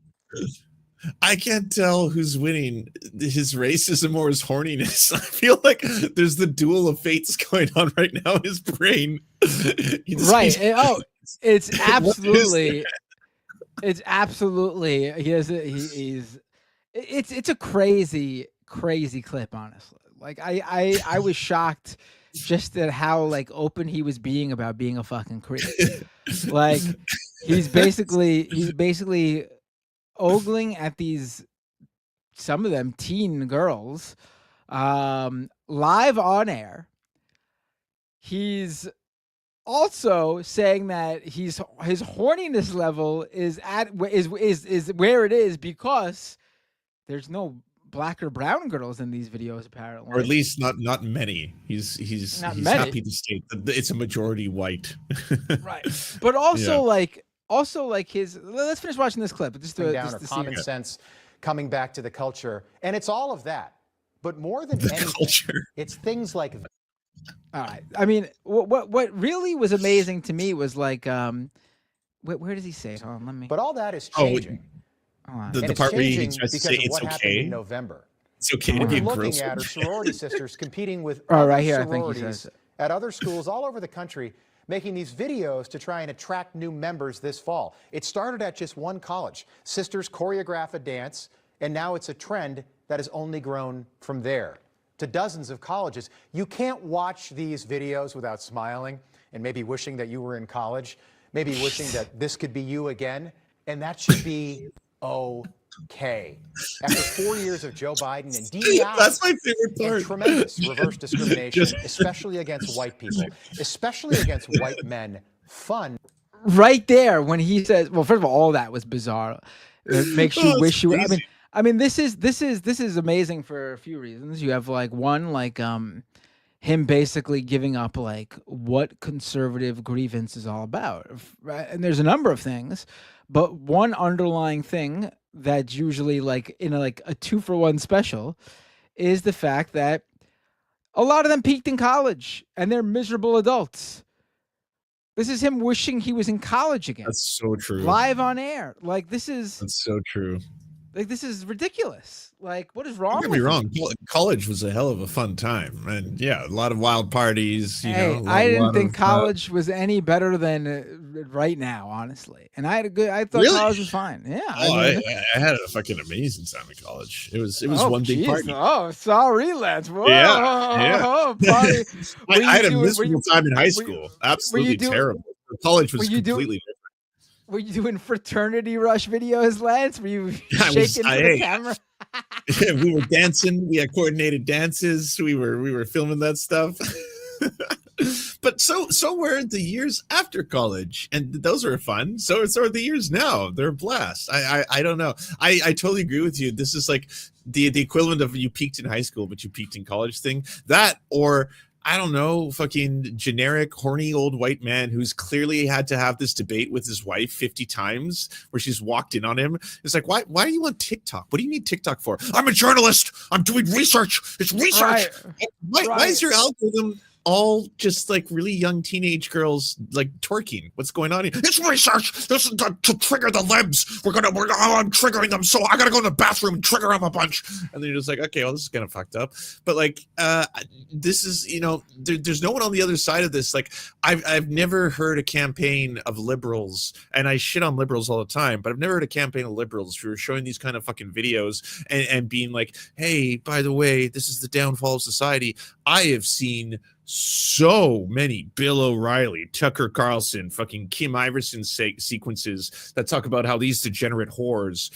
I can't tell who's winning, his racism or his horniness. I feel like there's the duel of fates going on right now in his brain. Right. It's absolutely. It's absolutely. It's a crazy clip, honestly. Like I was shocked just at how like open he was being about being a fucking creep. Like he's basically ogling at these, some of them teen girls, live on air. He's also saying that his horniness level is where it is because there's no black or brown girls in these videos, apparently, or at least not many. He's happy to state that it's a majority white. Right, but also like his. Let's finish watching this clip. Just to common sense coming back to the culture, and it's all of that. But more than anything, culture, it's things like. All right. I mean, what really was amazing to me was like, where does he say it? Hold on, let me. But all that is changing. The part where he tries to say it's okay. In November. It's okay to be a gross. What you're looking at are sorority sisters competing with right here, I think he says it. At other schools all over the country, making these videos to try and attract new members this fall. It started at just one college. Sisters choreograph a dance, and now it's a trend that has only grown from there to dozens of colleges. You can't watch these videos without smiling and maybe wishing that you were in college, maybe wishing that this could be you again, and that should be okay. After 4 years of Joe Biden and DEI, that's my favorite part. And tremendous reverse discrimination, especially against white people, especially against white men, fun. Right there when he says, well, first of all that was bizarre. It makes you wish you were. I mean, this is amazing for a few reasons. You have like one, like him basically giving up like what conservative grievance is all about. Right? And there's a number of things, but one underlying thing that's usually like in a 2-for-1 special is the fact that a lot of them peaked in college and they're miserable adults. This is him wishing he was in college again. That's so true. Live on air. Like That's so true. Like, this is ridiculous. Like, what is wrong Don't with get me wrong. you? College was a hell of a fun time. And yeah, a lot of wild parties. Hey, I didn't think college was any better than right now, honestly. And I thought Really? college was fine. Yeah. I had a fucking amazing time in college. It was one big party. Oh, sorry, lads. Whoa, Yeah. party. I had a miserable time in high school. Absolutely terrible. College was completely different. Were you doing fraternity rush videos, Lance? Were you shaking for the camera? We were dancing. We had coordinated dances. We were filming that stuff. But so were the years after college, and those are fun. So are the years now. They're a blast. I don't know. I totally agree with you. This is like the equivalent of you peaked in high school, but you peaked in college thing. That, or I don't know, fucking generic, horny old white man who's clearly had to have this debate with his wife 50 times where she's walked in on him. It's like, why are you on TikTok? What do you need TikTok for? I'm a journalist. I'm doing research. It's research. Right. Why is your algorithm all just like really young teenage girls like twerking? What's going on here? It's research. This is to trigger the libs. I'm triggering them, so I gotta go in the bathroom and trigger them a bunch. And then you're just like, okay, well, this is kind of fucked up. But like, this is, there's no one on the other side of this. Like, I've never heard a campaign of liberals, and I shit on liberals all the time, but I've never heard a campaign of liberals who are showing these kind of fucking videos and being like, hey, by the way, this is the downfall of society. I have seen so many Bill O'Reilly, Tucker Carlson, fucking Kim Iverson sequences that talk about how these degenerate whores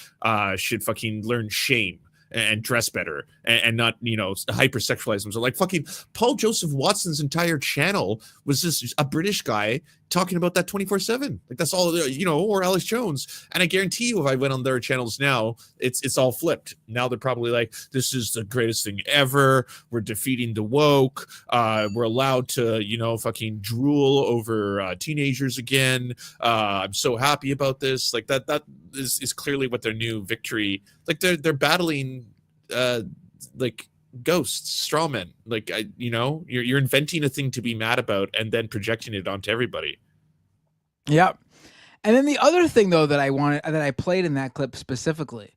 should fucking learn shame and dress better and not, hypersexualize themselves. Like fucking Paul Joseph Watson's entire channel was just a British guy talking about that 24/7. Like that's all, or Alex Jones. And I guarantee you, if I went on their channels now, it's all flipped. Now they're probably like, this is the greatest thing ever. We're defeating the woke. We're allowed to, fucking drool over teenagers again. I'm so happy about this. Like that is clearly what their new victory. Like they're battling like ghosts, strawmen. Like you're inventing a thing to be mad about and then projecting it onto everybody. Yep. And then the other thing though that I played in that clip specifically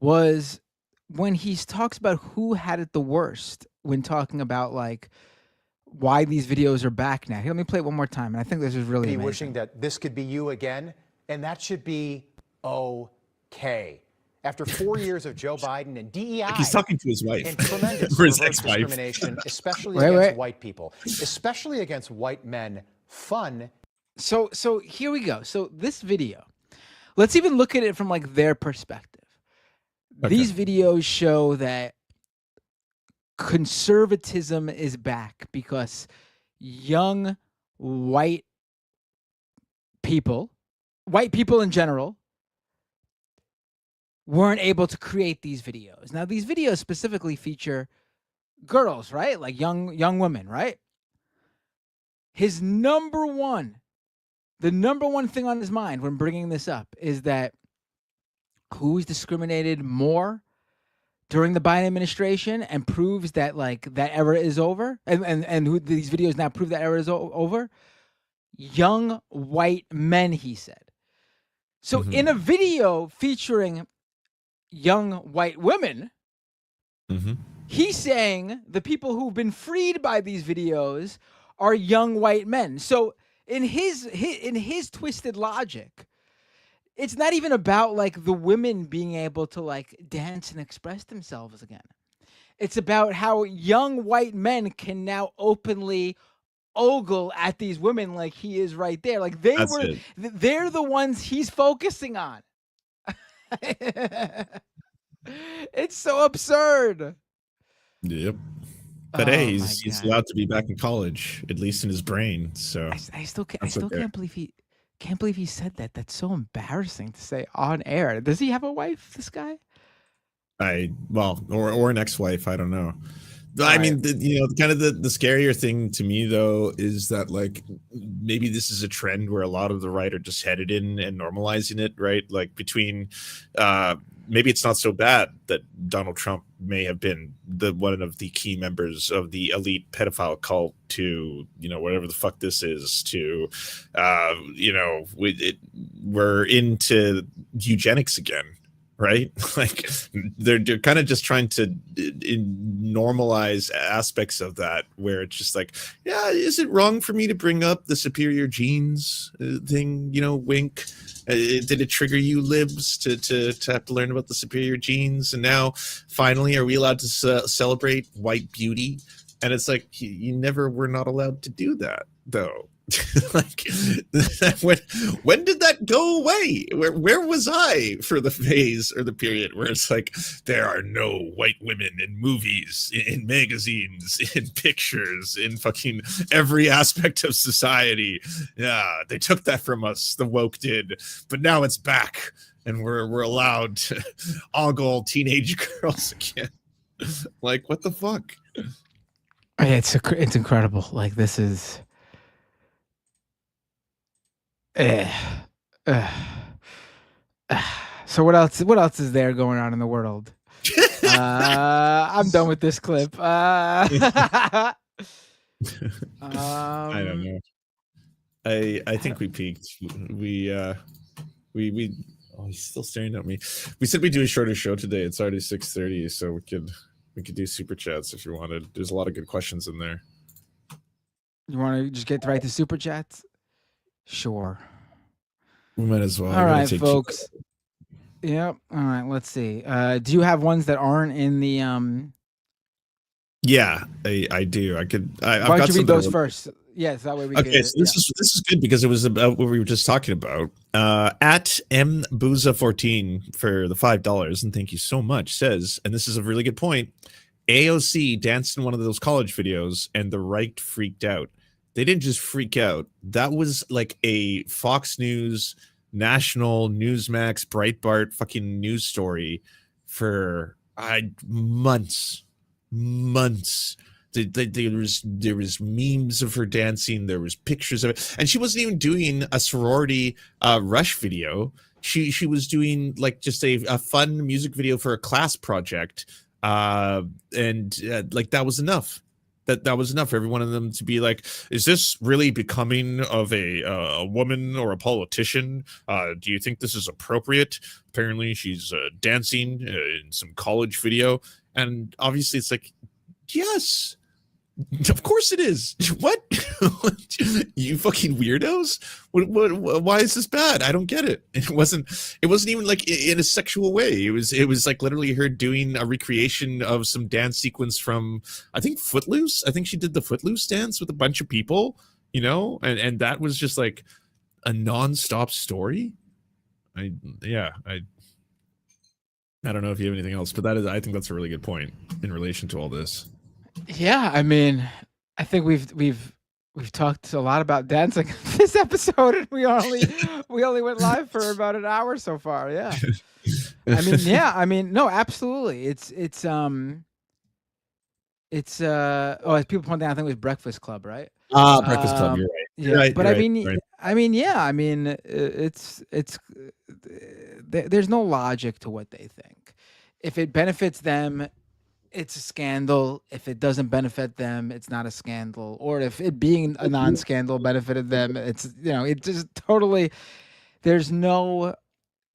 was when he talks about who had it the worst when talking about like why these videos are back now. Here, let me play it one more time. And I think this is really amazing. Wishing that this could be you again, and that should be okay. After 4 years of Joe Biden and DEI, like he's talking to his wife and tremendous for his reverse ex-wife. discrimination, especially against white people, especially against white men. Fun. So here we go. So this video, let's even look at it from like their perspective. Okay. These videos show that conservatism is back because young white people in general, weren't able to create these videos. Now, these videos specifically feature girls, right? Like young women, right? The number one thing on his mind when bringing this up is that who's discriminated more during the Biden administration and proves that like that era is over, and who these videos now prove that era is over? Young white men, he said. So in a video featuring young white women, he's saying the people who've been freed by these videos are young white men. So in his twisted logic, it's not even about like the women being able to like dance and express themselves again. It's about how young white men can now openly ogle at these women like he is right there. Like they're the ones he's focusing on. It's so absurd. Yep. But hey, he's allowed to be back in college, at least in his brain. So I still can't believe he said that. That's so embarrassing to say on air. Does he have a wife, this guy? Or an ex-wife, I don't know. I mean, kind of the scarier thing to me though is that like maybe this is a trend where a lot of the right are just headed in and normalizing it, right? Like between maybe it's not so bad that Donald Trump may have been one of the key members of the elite pedophile cult to, whatever the fuck this is, to we're into eugenics again. Right? Like they're kind of just trying to normalize aspects of that where it's just like, yeah, is it wrong for me to bring up the superior genes thing? Wink. Did it trigger you libs to have to learn about the superior genes? And now finally, are we allowed to celebrate white beauty? And it's like, you never were not allowed to do that though. Like when did that go away? Where was I for the phase or the period where it's like there are no white women in movies, in magazines, in pictures, in fucking every aspect of society? Yeah, they took that from us, the woke did, but now it's back and we're allowed to ogle teenage girls again. Like, what the fuck? It's incredible. Like, this is so what else is there going on in the world? I'm done with this clip. I don't know. I think we peaked. We oh, he's still staring at me. We said we'd do a shorter show today. It's already 6:30, so we could do super chats if you wanted. There's a lot of good questions in there. You want to just get right to super chats? Sure. We might as well. All right, folks. Yep. All right. Let's see. Do you have ones that aren't in the Yeah, I do. I've Why don't you read those first? Yes, that way we okay, so this is good because it was about what we were just talking about. At mbooza14 for the $5, and thank you so much, says, and this is a really good point, AOC danced in one of those college videos and the right freaked out. They didn't just freak out. That was like a Fox News, National, Newsmax, Breitbart fucking news story for months. There was memes of her dancing. There was pictures of it, and she wasn't even doing a sorority rush video. She was doing like just a fun music video for a class project, and like that was enough. That was enough for every one of them to be like, is this really becoming of a woman or a politician? Do you think this is appropriate? Apparently she's dancing in some college video, and obviously it's like, yes, of course it is. What? You fucking weirdos. What why is this bad? I don't get it. It wasn't even like in a sexual way. It was like literally her doing a recreation of some dance sequence from, I think, Footloose. I think she did the Footloose dance with a bunch of people, and that was just like a non-stop story. I don't know if you have anything else, but I think that's a really good point in relation to all this. Yeah, I mean, I think we've talked a lot about dancing this episode, and we only went live for about an hour so far. Yeah, I mean, no, absolutely. It's as people point out, I think it was Breakfast Club, right? Breakfast Club. You're right. Yeah, right, but right, there's no logic to what they think. If it benefits them, it's a scandal. If it doesn't benefit them, it's not a scandal. Or if it being a non-scandal benefited them, it's it just totally. There's no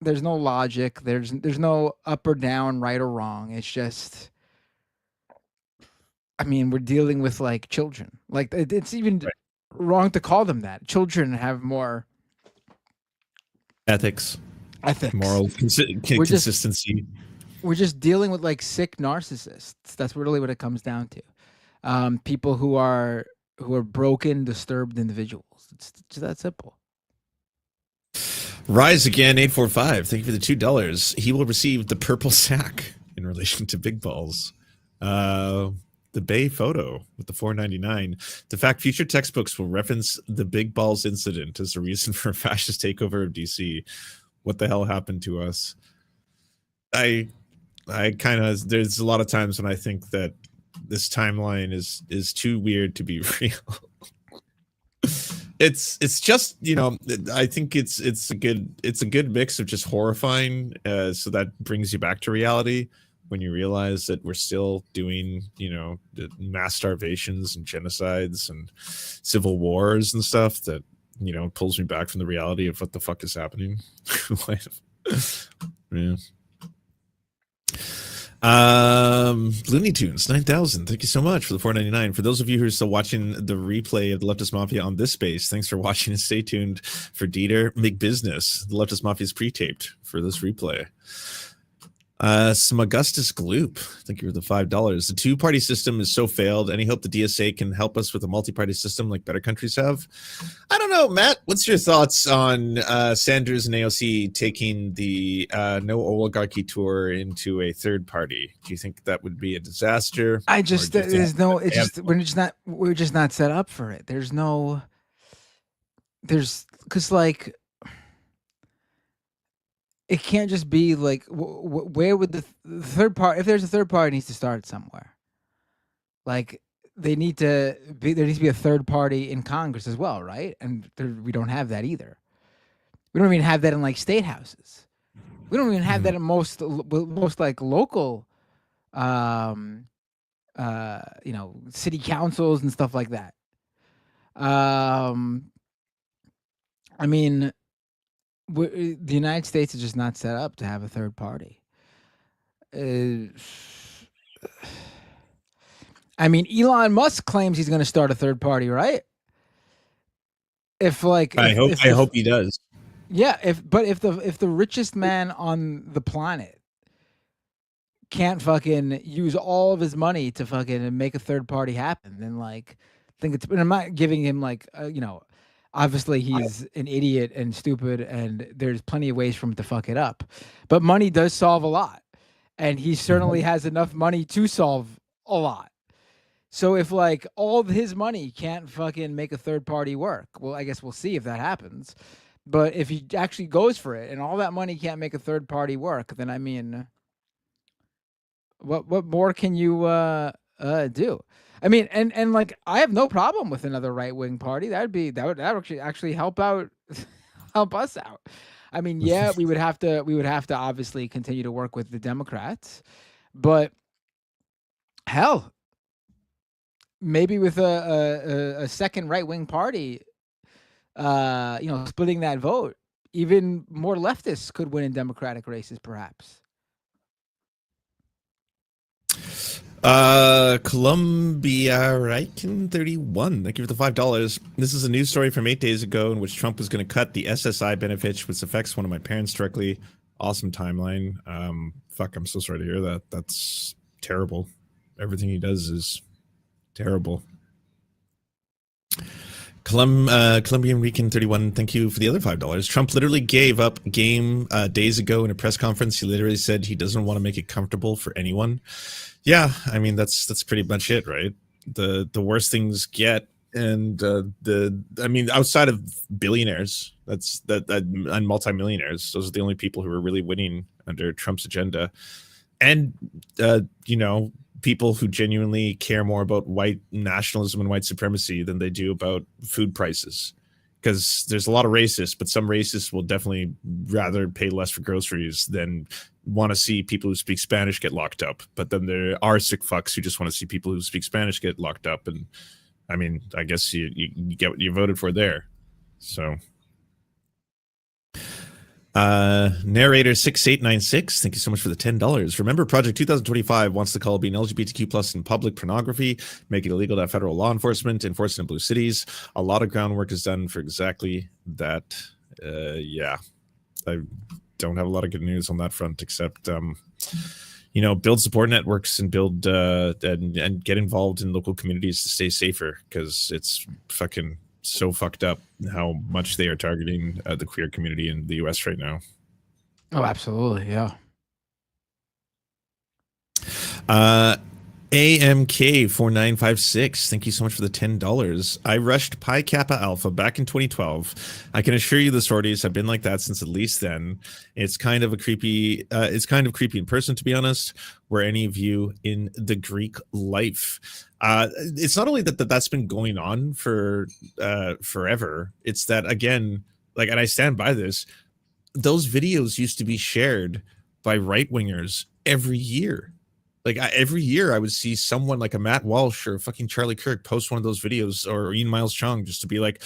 logic. There's no up or down, right or wrong. It's just, I mean, we're dealing with like children. Like it's even wrong to call them that. Children have more ethics, moral consistency. We're just dealing with like sick narcissists. That's really what it comes down to. People who are broken, disturbed individuals. It's just that simple. Rise again, 845. Thank you for the $2. He will receive the purple sack in relation to big balls. The Bay photo with the $4.99. The fact future textbooks will reference the big balls incident as a reason for a fascist takeover of DC. What the hell happened to us? I kind of, there's a lot of times when I think that this timeline is too weird to be real. It's just, you know, I think it's a good mix of just horrifying, so that brings you back to reality when you realize that we're still doing, you know, mass starvations and genocides and civil wars and stuff that, you know, pulls me back from the reality of what the fuck is happening. Yeah. Looney Tunes 9000, thank you so much for the $4.99. For those of you who are still watching the replay of the Leftist Mafia on this space, thanks for watching, and stay tuned for Dieter McBusiness. The Leftist Mafia is pre-taped for this replay. Some Augustus Gloop, thank you for the $5. The two-party system is so failed. Any hope the DSA can help us with a multi-party system like better countries have? I don't know, Matt. What's your thoughts on Sanders and AOC taking the no oligarchy tour into a third party? Do you think that would be a disaster? I just we're just not set up for it. Because like, it can't just be like, where would the third party, if there's a third party, it needs to start somewhere. Like, there needs to be a third party in Congress as well, right? And we don't have that either. We don't even have that in like state houses. We don't even have that in most like local, you know, city councils and stuff like that. I mean, the United States is just not set up to have a third party. I mean, Elon Musk claims he's going to start a third party, right? I hope he does. Yeah, if the richest man on the planet can't fucking use all of his money to fucking make a third party happen, then like, I'm not giving him like, you know, obviously he's an idiot and stupid, and there's plenty of ways for him to fuck it up. But money does solve a lot, and he certainly has enough money to solve a lot. So if like all of his money can't fucking make a third party work, well, I guess we'll see if that happens. But if he actually goes for it and all that money can't make a third party work, then I mean, what more can you do? I mean, and like, I have no problem with another right wing party. That would actually help us out. I mean, yeah, we would have to obviously continue to work with the Democrats, but hell, maybe with a second right wing party, you know, splitting that vote, even more leftists could win in Democratic races, perhaps. Columbia Riken 31, thank you for the $5. This is a news story from 8 days ago in which Trump was going to cut the SSI benefits, which affects one of my parents directly. Awesome timeline. Fuck, I'm so sorry to hear that. That's terrible. Everything he does is terrible. Colombian Rican 31, thank you for the other $5. Trump literally gave up game days ago in a press conference. He literally said he doesn't want to make it comfortable for anyone. Yeah, I mean, that's pretty much it, right? The worse things get, and I mean, outside of billionaires, and multimillionaires, those are the only people who are really winning under Trump's agenda. And you know, people who genuinely care more about white nationalism and white supremacy than they do about food prices. Because there's a lot of racists, but some racists will definitely rather pay less for groceries than want to see people who speak Spanish get locked up. But then there are sick fucks who just want to see people who speak Spanish get locked up. And I mean, I guess you get what you voted for there. So narrator 6896, thank you so much for the $10. Remember, Project 2025 wants to call being LGBTQ plus in public pornography, make it illegal to have federal law enforcement, enforce it in blue cities. A lot of groundwork is done for exactly that. Yeah, I don't have a lot of good news on that front, except you know, build support networks and build and get involved in local communities to stay safer, because it's fucking so fucked up how much they are targeting the queer community in the US right now. Oh, absolutely. Yeah. AMK4956, thank you so much for the $10. I rushed Pi Kappa Alpha back in 2012. I can assure you the sorties have been like that since at least then. It's kind of creepy in person, to be honest. Were any of you in the Greek life? It's not only that's been going on for forever. It's that, again, like, and I stand by this, those videos used to be shared by right-wingers every year. Like, every year I would see someone like a Matt Walsh or fucking Charlie Kirk post one of those videos, or Ian Miles Chung, just to be like,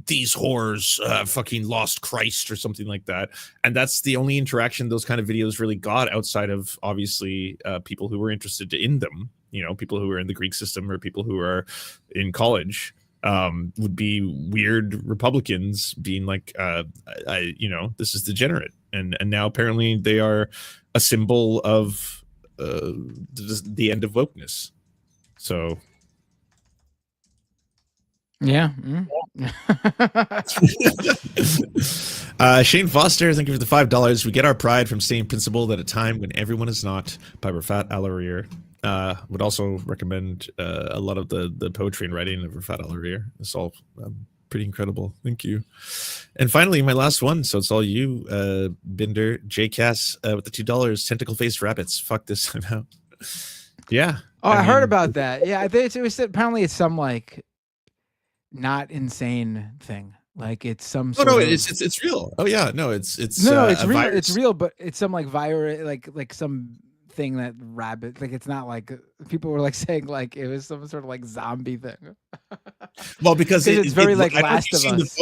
these whores fucking lost Christ or something like that. And that's the only interaction those kind of videos really got, outside of obviously people who were interested in them, you know, people who are in the Greek system or people who are in college. Would be weird Republicans being like, this is degenerate. And now apparently they are a symbol of the end of wokeness. So yeah. Shane Foster, thank you for the $5. We get our pride from staying principled at a time when everyone is not, by Rafat Al-Arir. Would also recommend a lot of the poetry and writing of Rafat Al-Arir. It's all pretty incredible. Thank you. And finally, my last one. So it's all you, Binder, JCass, with the $2. Tentacle faced rabbits. Fuck this. I'm out. Yeah. Oh, I heard about that. Yeah, it was apparently it's some like not insane thing. Like it's some. Oh no, it's real. Oh yeah, no, it's it's real. Virus. It's real, but it's some like virus, like some thing that rabbit. Like it's not like people were like saying like it was some sort of like zombie thing. Well, because it's very like Last of Us.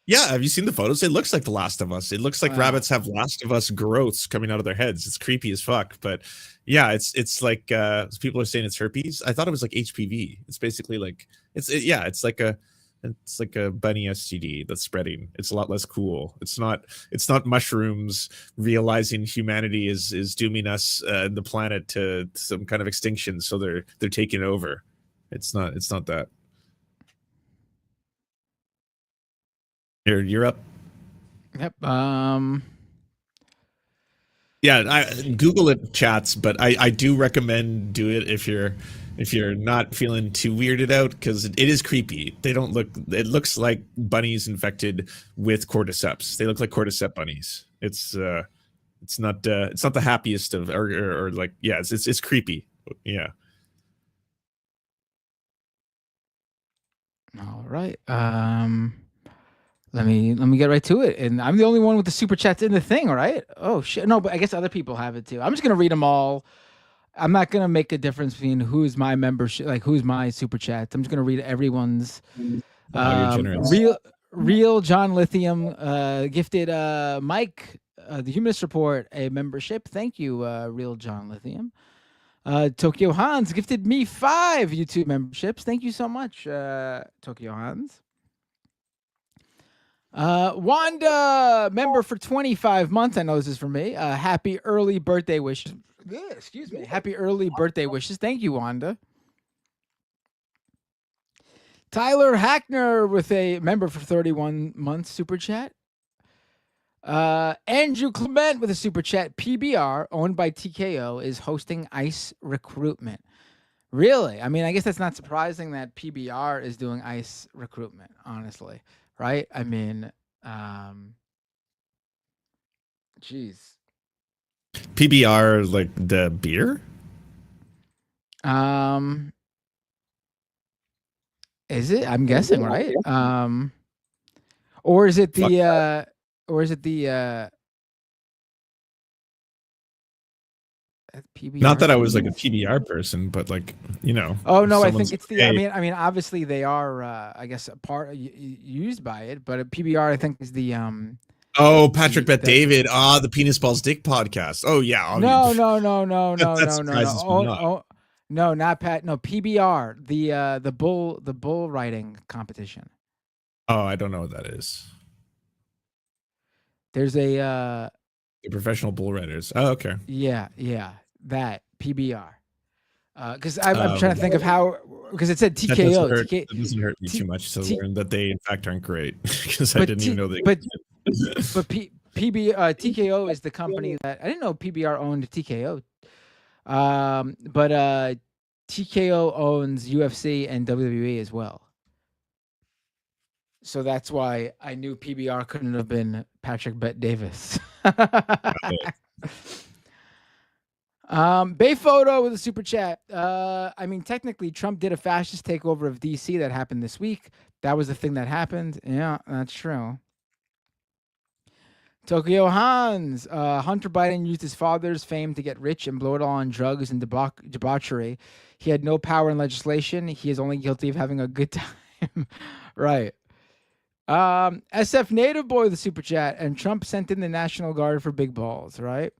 Yeah, have you seen the photos? It looks like The Last of Us. It looks like rabbits have Last of Us growths coming out of their heads. It's creepy as fuck. But yeah, it's like people are saying it's herpes. I thought it was like HPV. It's basically like it's like a bunny STD that's spreading. It's a lot less cool. It's not mushrooms realizing humanity is dooming us and the planet to some kind of extinction, so they're taking over. It's not that. You're up. Yep. Yeah, I Google it, chats, but I do recommend do it if you're not feeling too weirded out, because it is creepy. They don't look. It looks like bunnies infected with cordyceps. They look like cordyceps bunnies. It's not the happiest of or like, yeah, it's creepy. Yeah. All right. Let me get right to it. And I'm the only one with the super chats in the thing, right? Oh shit. No, but I guess other people have it too. I'm just gonna read them all. I'm not gonna make a difference between who's my membership, like who's my super chats. I'm just gonna read everyone's. Real John Lithium gifted Mike, the Humanist Report, a membership. Thank you, Real John Lithium. Tokyo Hans gifted me 5 YouTube memberships. Thank you so much, Tokyo Hans. Wanda, member for 25 months. I know this is for me. Happy early birthday wishes. Excuse me. Happy early birthday wishes. Thank you, Wanda. Tyler Hackner with a member for 31 months super chat. Andrew Clement with a super chat. PBR, owned by TKO, is hosting ICE recruitment. Really? I mean, I guess that's not surprising that PBR is doing ICE recruitment, honestly. Right? I mean, geez. PBR, like the beer? Is it? I'm guessing, right? Or is it the PBR? Not that I was like a PBR person, but like, you know. Oh no, I think it's the. I mean, obviously they are, I guess, a part used by it, but a PBR, I think, is the. Oh, Patrick Bet David. The Penis Balls Dick podcast. Oh yeah. No, not Pat. No, PBR, the bull riding competition. Oh, I don't know what that is. There's the professional bull riders. Oh, okay. Yeah, that PBR. Because I'm trying to think of how, because it said TKO. That doesn't hurt me too much to learn that they in fact aren't great, because I didn't even know they. But TKO is the company that I didn't know PBR owned TKO. But TKO owns UFC and WWE as well. So that's why I knew PBR couldn't have been Patrick Bet Davis. Bay Photo with a super chat. I mean, technically, Trump did a fascist takeover of DC that happened this week. That was the thing that happened. Yeah, that's true. Tokyo Hans. Hunter Biden used his father's fame to get rich and blow it all on drugs and debauchery. He had no power in legislation. He is only guilty of having a good time. Right. SF Native Boy with a super chat. And Trump sent in the National Guard for big balls, right?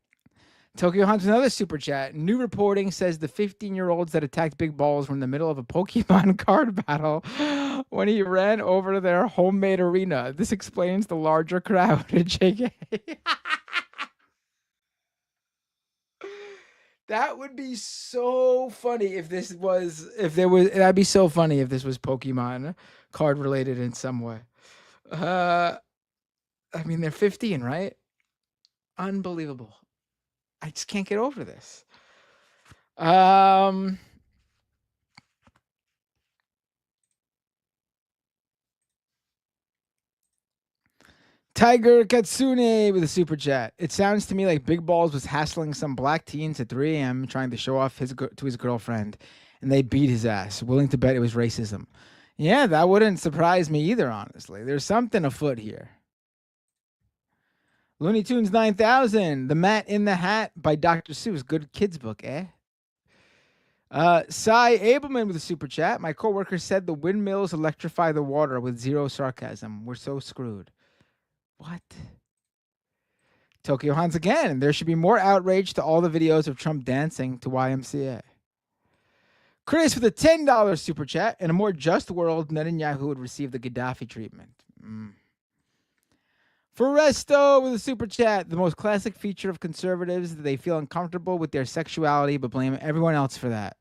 Tokyo Hunts another super chat. New reporting says the 15-year-olds that attacked Big Balls were in the middle of a Pokemon card battle when he ran over to their homemade arena. This explains the larger crowd at JK. That would be so funny if that'd be so funny if this was Pokemon card related in some way. I mean, they're 15, right? Unbelievable. I just can't get over this. Tiger Katsune with a super chat. It sounds to me like Big Balls was hassling some black teens at 3 a.m. trying to show off to his girlfriend, and they beat his ass, willing to bet it was racism. Yeah, that wouldn't surprise me either, honestly. There's something afoot here. Looney Tunes 9000, The Mat in the Hat by Dr. Seuss. Good kids book, eh? Cy Abelman with a super chat. My coworker said the windmills electrify the water with zero sarcasm. We're so screwed. What? Tokyo Hans again. There should be more outrage to all the videos of Trump dancing to YMCA. Chris with a $10 super chat. In a more just world, Netanyahu would receive the Gaddafi treatment. Foresto with a super chat. The most classic feature of conservatives is that they feel uncomfortable with their sexuality but blame everyone else for that.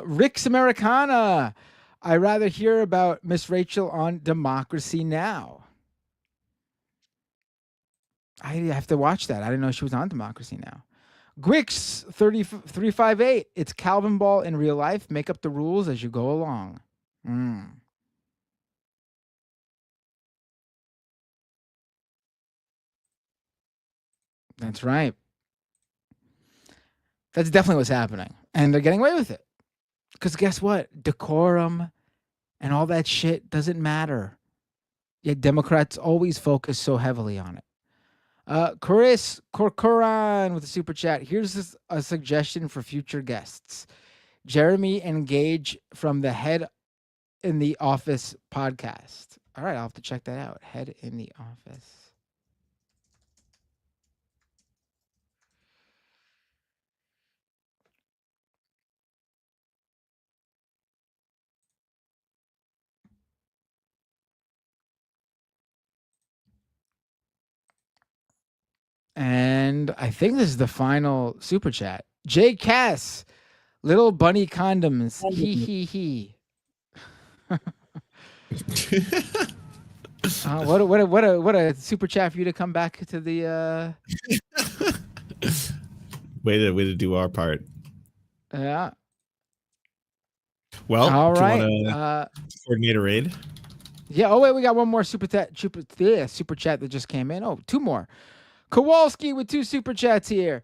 Rick's Americana. I rather hear about Miss Rachel on Democracy Now. I have to watch that. I didn't know she was on Democracy Now. Gwix 358. It's Calvin Ball in real life. Make up the rules as you go along. That's right. That's definitely what's happening. And they're getting away with it. Because guess what? Decorum and all that shit doesn't matter. Yet Democrats always focus so heavily on it. Chris Corcoran with a super chat. Here's a suggestion for future guests. Jeremy Engage from the Head in the Office podcast. All right, I'll have to check that out. Head in the Office. And I think this is the final super chat. Jay Cass, Little Bunny Condoms. He. What a super chat for you to come back to the. Way to do our part. Yeah. Well, all right. Do you want to coordinate a raid? Yeah. Oh wait, we got one more super chat that just came in. Oh, two more. Kowalski with 2 super chats here.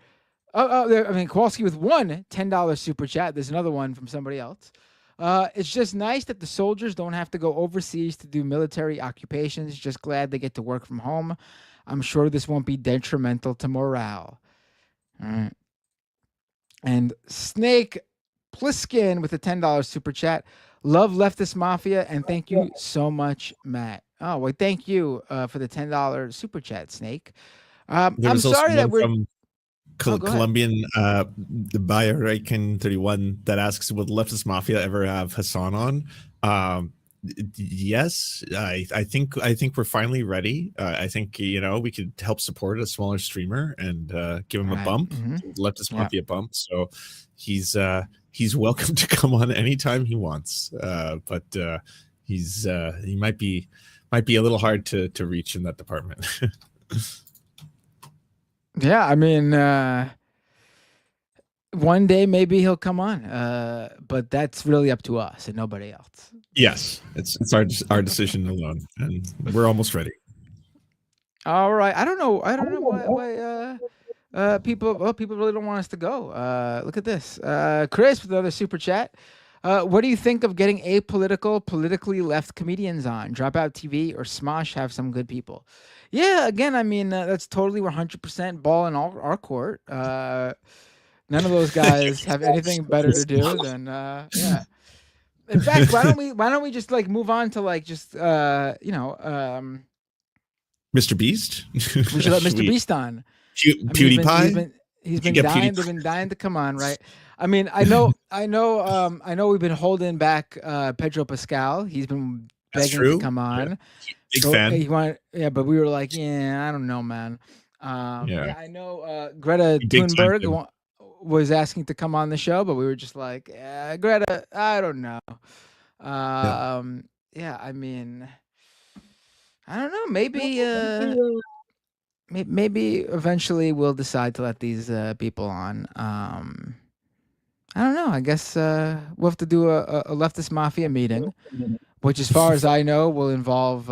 Kowalski with one $10 super chat. There's another one from somebody else. It's just nice that the soldiers don't have to go overseas to do military occupations. Just glad they get to work from home. I'm sure this won't be detrimental to morale. All right. And Snake Pliskin with a $10 super chat. Love Leftist Mafia, and thank you so much, Matt. Oh, well, thank you for the $10 super chat, Snake. I'm sorry that we're from Colombian the Bayarican 31 that asks, would Leftist Mafia ever have Hassan on? Yes, I think we're finally ready. I think we could help support a smaller streamer and give him a bump, Leftist Mafia bump. So he's welcome to come on anytime he wants. But he might be a little hard to reach in that department. Yeah, I mean, one day maybe he'll come on, but that's really up to us and nobody else. Yes, it's our decision alone, and we're almost ready. All right. I don't know why people really don't want us to go. Look at this. Chris with another super chat. What do you think of getting apolitical, politically left comedians on? Dropout TV or Smosh have some good people. Yeah, again, I mean, that's totally 100% ball in our court. None of those guys have anything better to do than yeah. In fact, why don't we just like move on to like just Mr. Beast. we should let Mr. Beast on. PewDiePie. He's been dying. They've been dying to come on, right? I mean, I know. We've been holding back Pedro Pascal. He's been begging to come on. Yeah. Big fan. But we were like, I don't know, man. I know Greta Thunberg was asking to come on the show, but we were just like, Greta, I don't know. I mean, I don't know. Maybe eventually we'll decide to let these people on. I don't know. I guess we'll have to do a Leftist Mafia meeting, which, as far as I know, will involve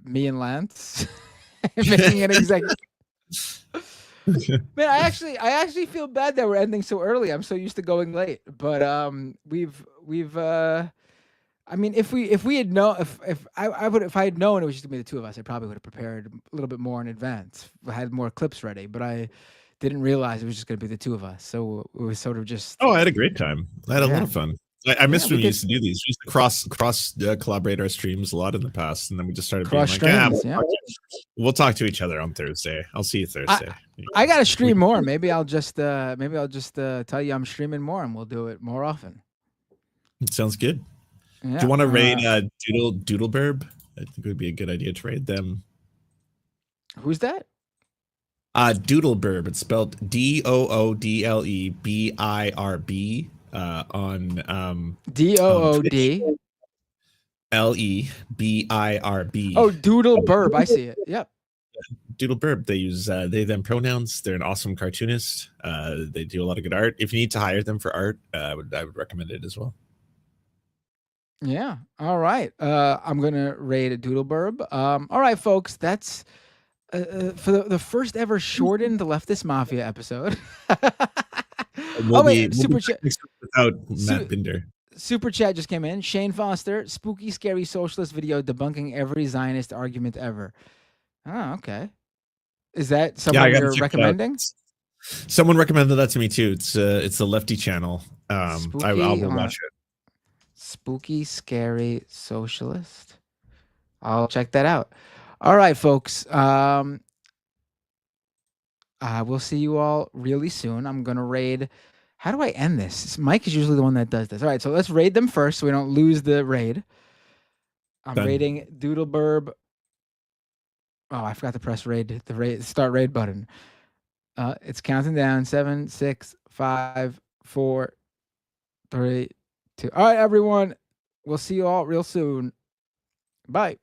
me and Lance making an executive. Man, I actually feel bad that we're ending so early. I'm so used to going late, but we've. I mean, if we had known, if I had known it was just gonna be the two of us, I probably would have prepared a little bit more in advance. I had more clips ready, but I didn't realize it was just gonna be the two of us. So it was sort of just. Oh, I had a great time. I had a lot of fun. I missed when we used to do these. We used to cross collaborate our streams a lot in the past, and then we just started being like, we'll talk to each other on Thursday. I'll see you Thursday. I gotta stream more. Maybe I'll just tell you I'm streaming more, and we'll do it more often. It sounds good. Yeah, do you want to raid Doodleburb? I think it would be a good idea to raid them. Who's that? Doodleburb. It's spelled DOODLEBIRB on DOOD LEBIRB. Oh, Doodleburb. I see it. Yep. Doodleburb. They use they them pronouns. They're an awesome cartoonist. They do a lot of good art. If you need to hire them for art, I would recommend it as well. Yeah. All right. I'm gonna rate a Doodleburb. All right, folks. That's for the first ever shortened Leftist Mafia episode. Super chat without Matt Binder. Super chat just came in. Shane Foster, spooky, scary socialist video debunking every Zionist argument ever. Oh, okay. Is that someone you're recommending? Someone recommended that to me too. It's the Lefty channel. I will watch it. Spooky, scary socialist. I'll check that out. All right, folks. We'll see you all really soon. I'm gonna raid. How do I end this? Mike is usually the one that does this. All right, so let's raid them first so we don't lose the raid. I'm raiding Doodleburb. Oh, I forgot to press start raid button. It's counting down. 7, 6, 5, 4, 3, 2. All right, everyone. We'll see you all real soon. Bye.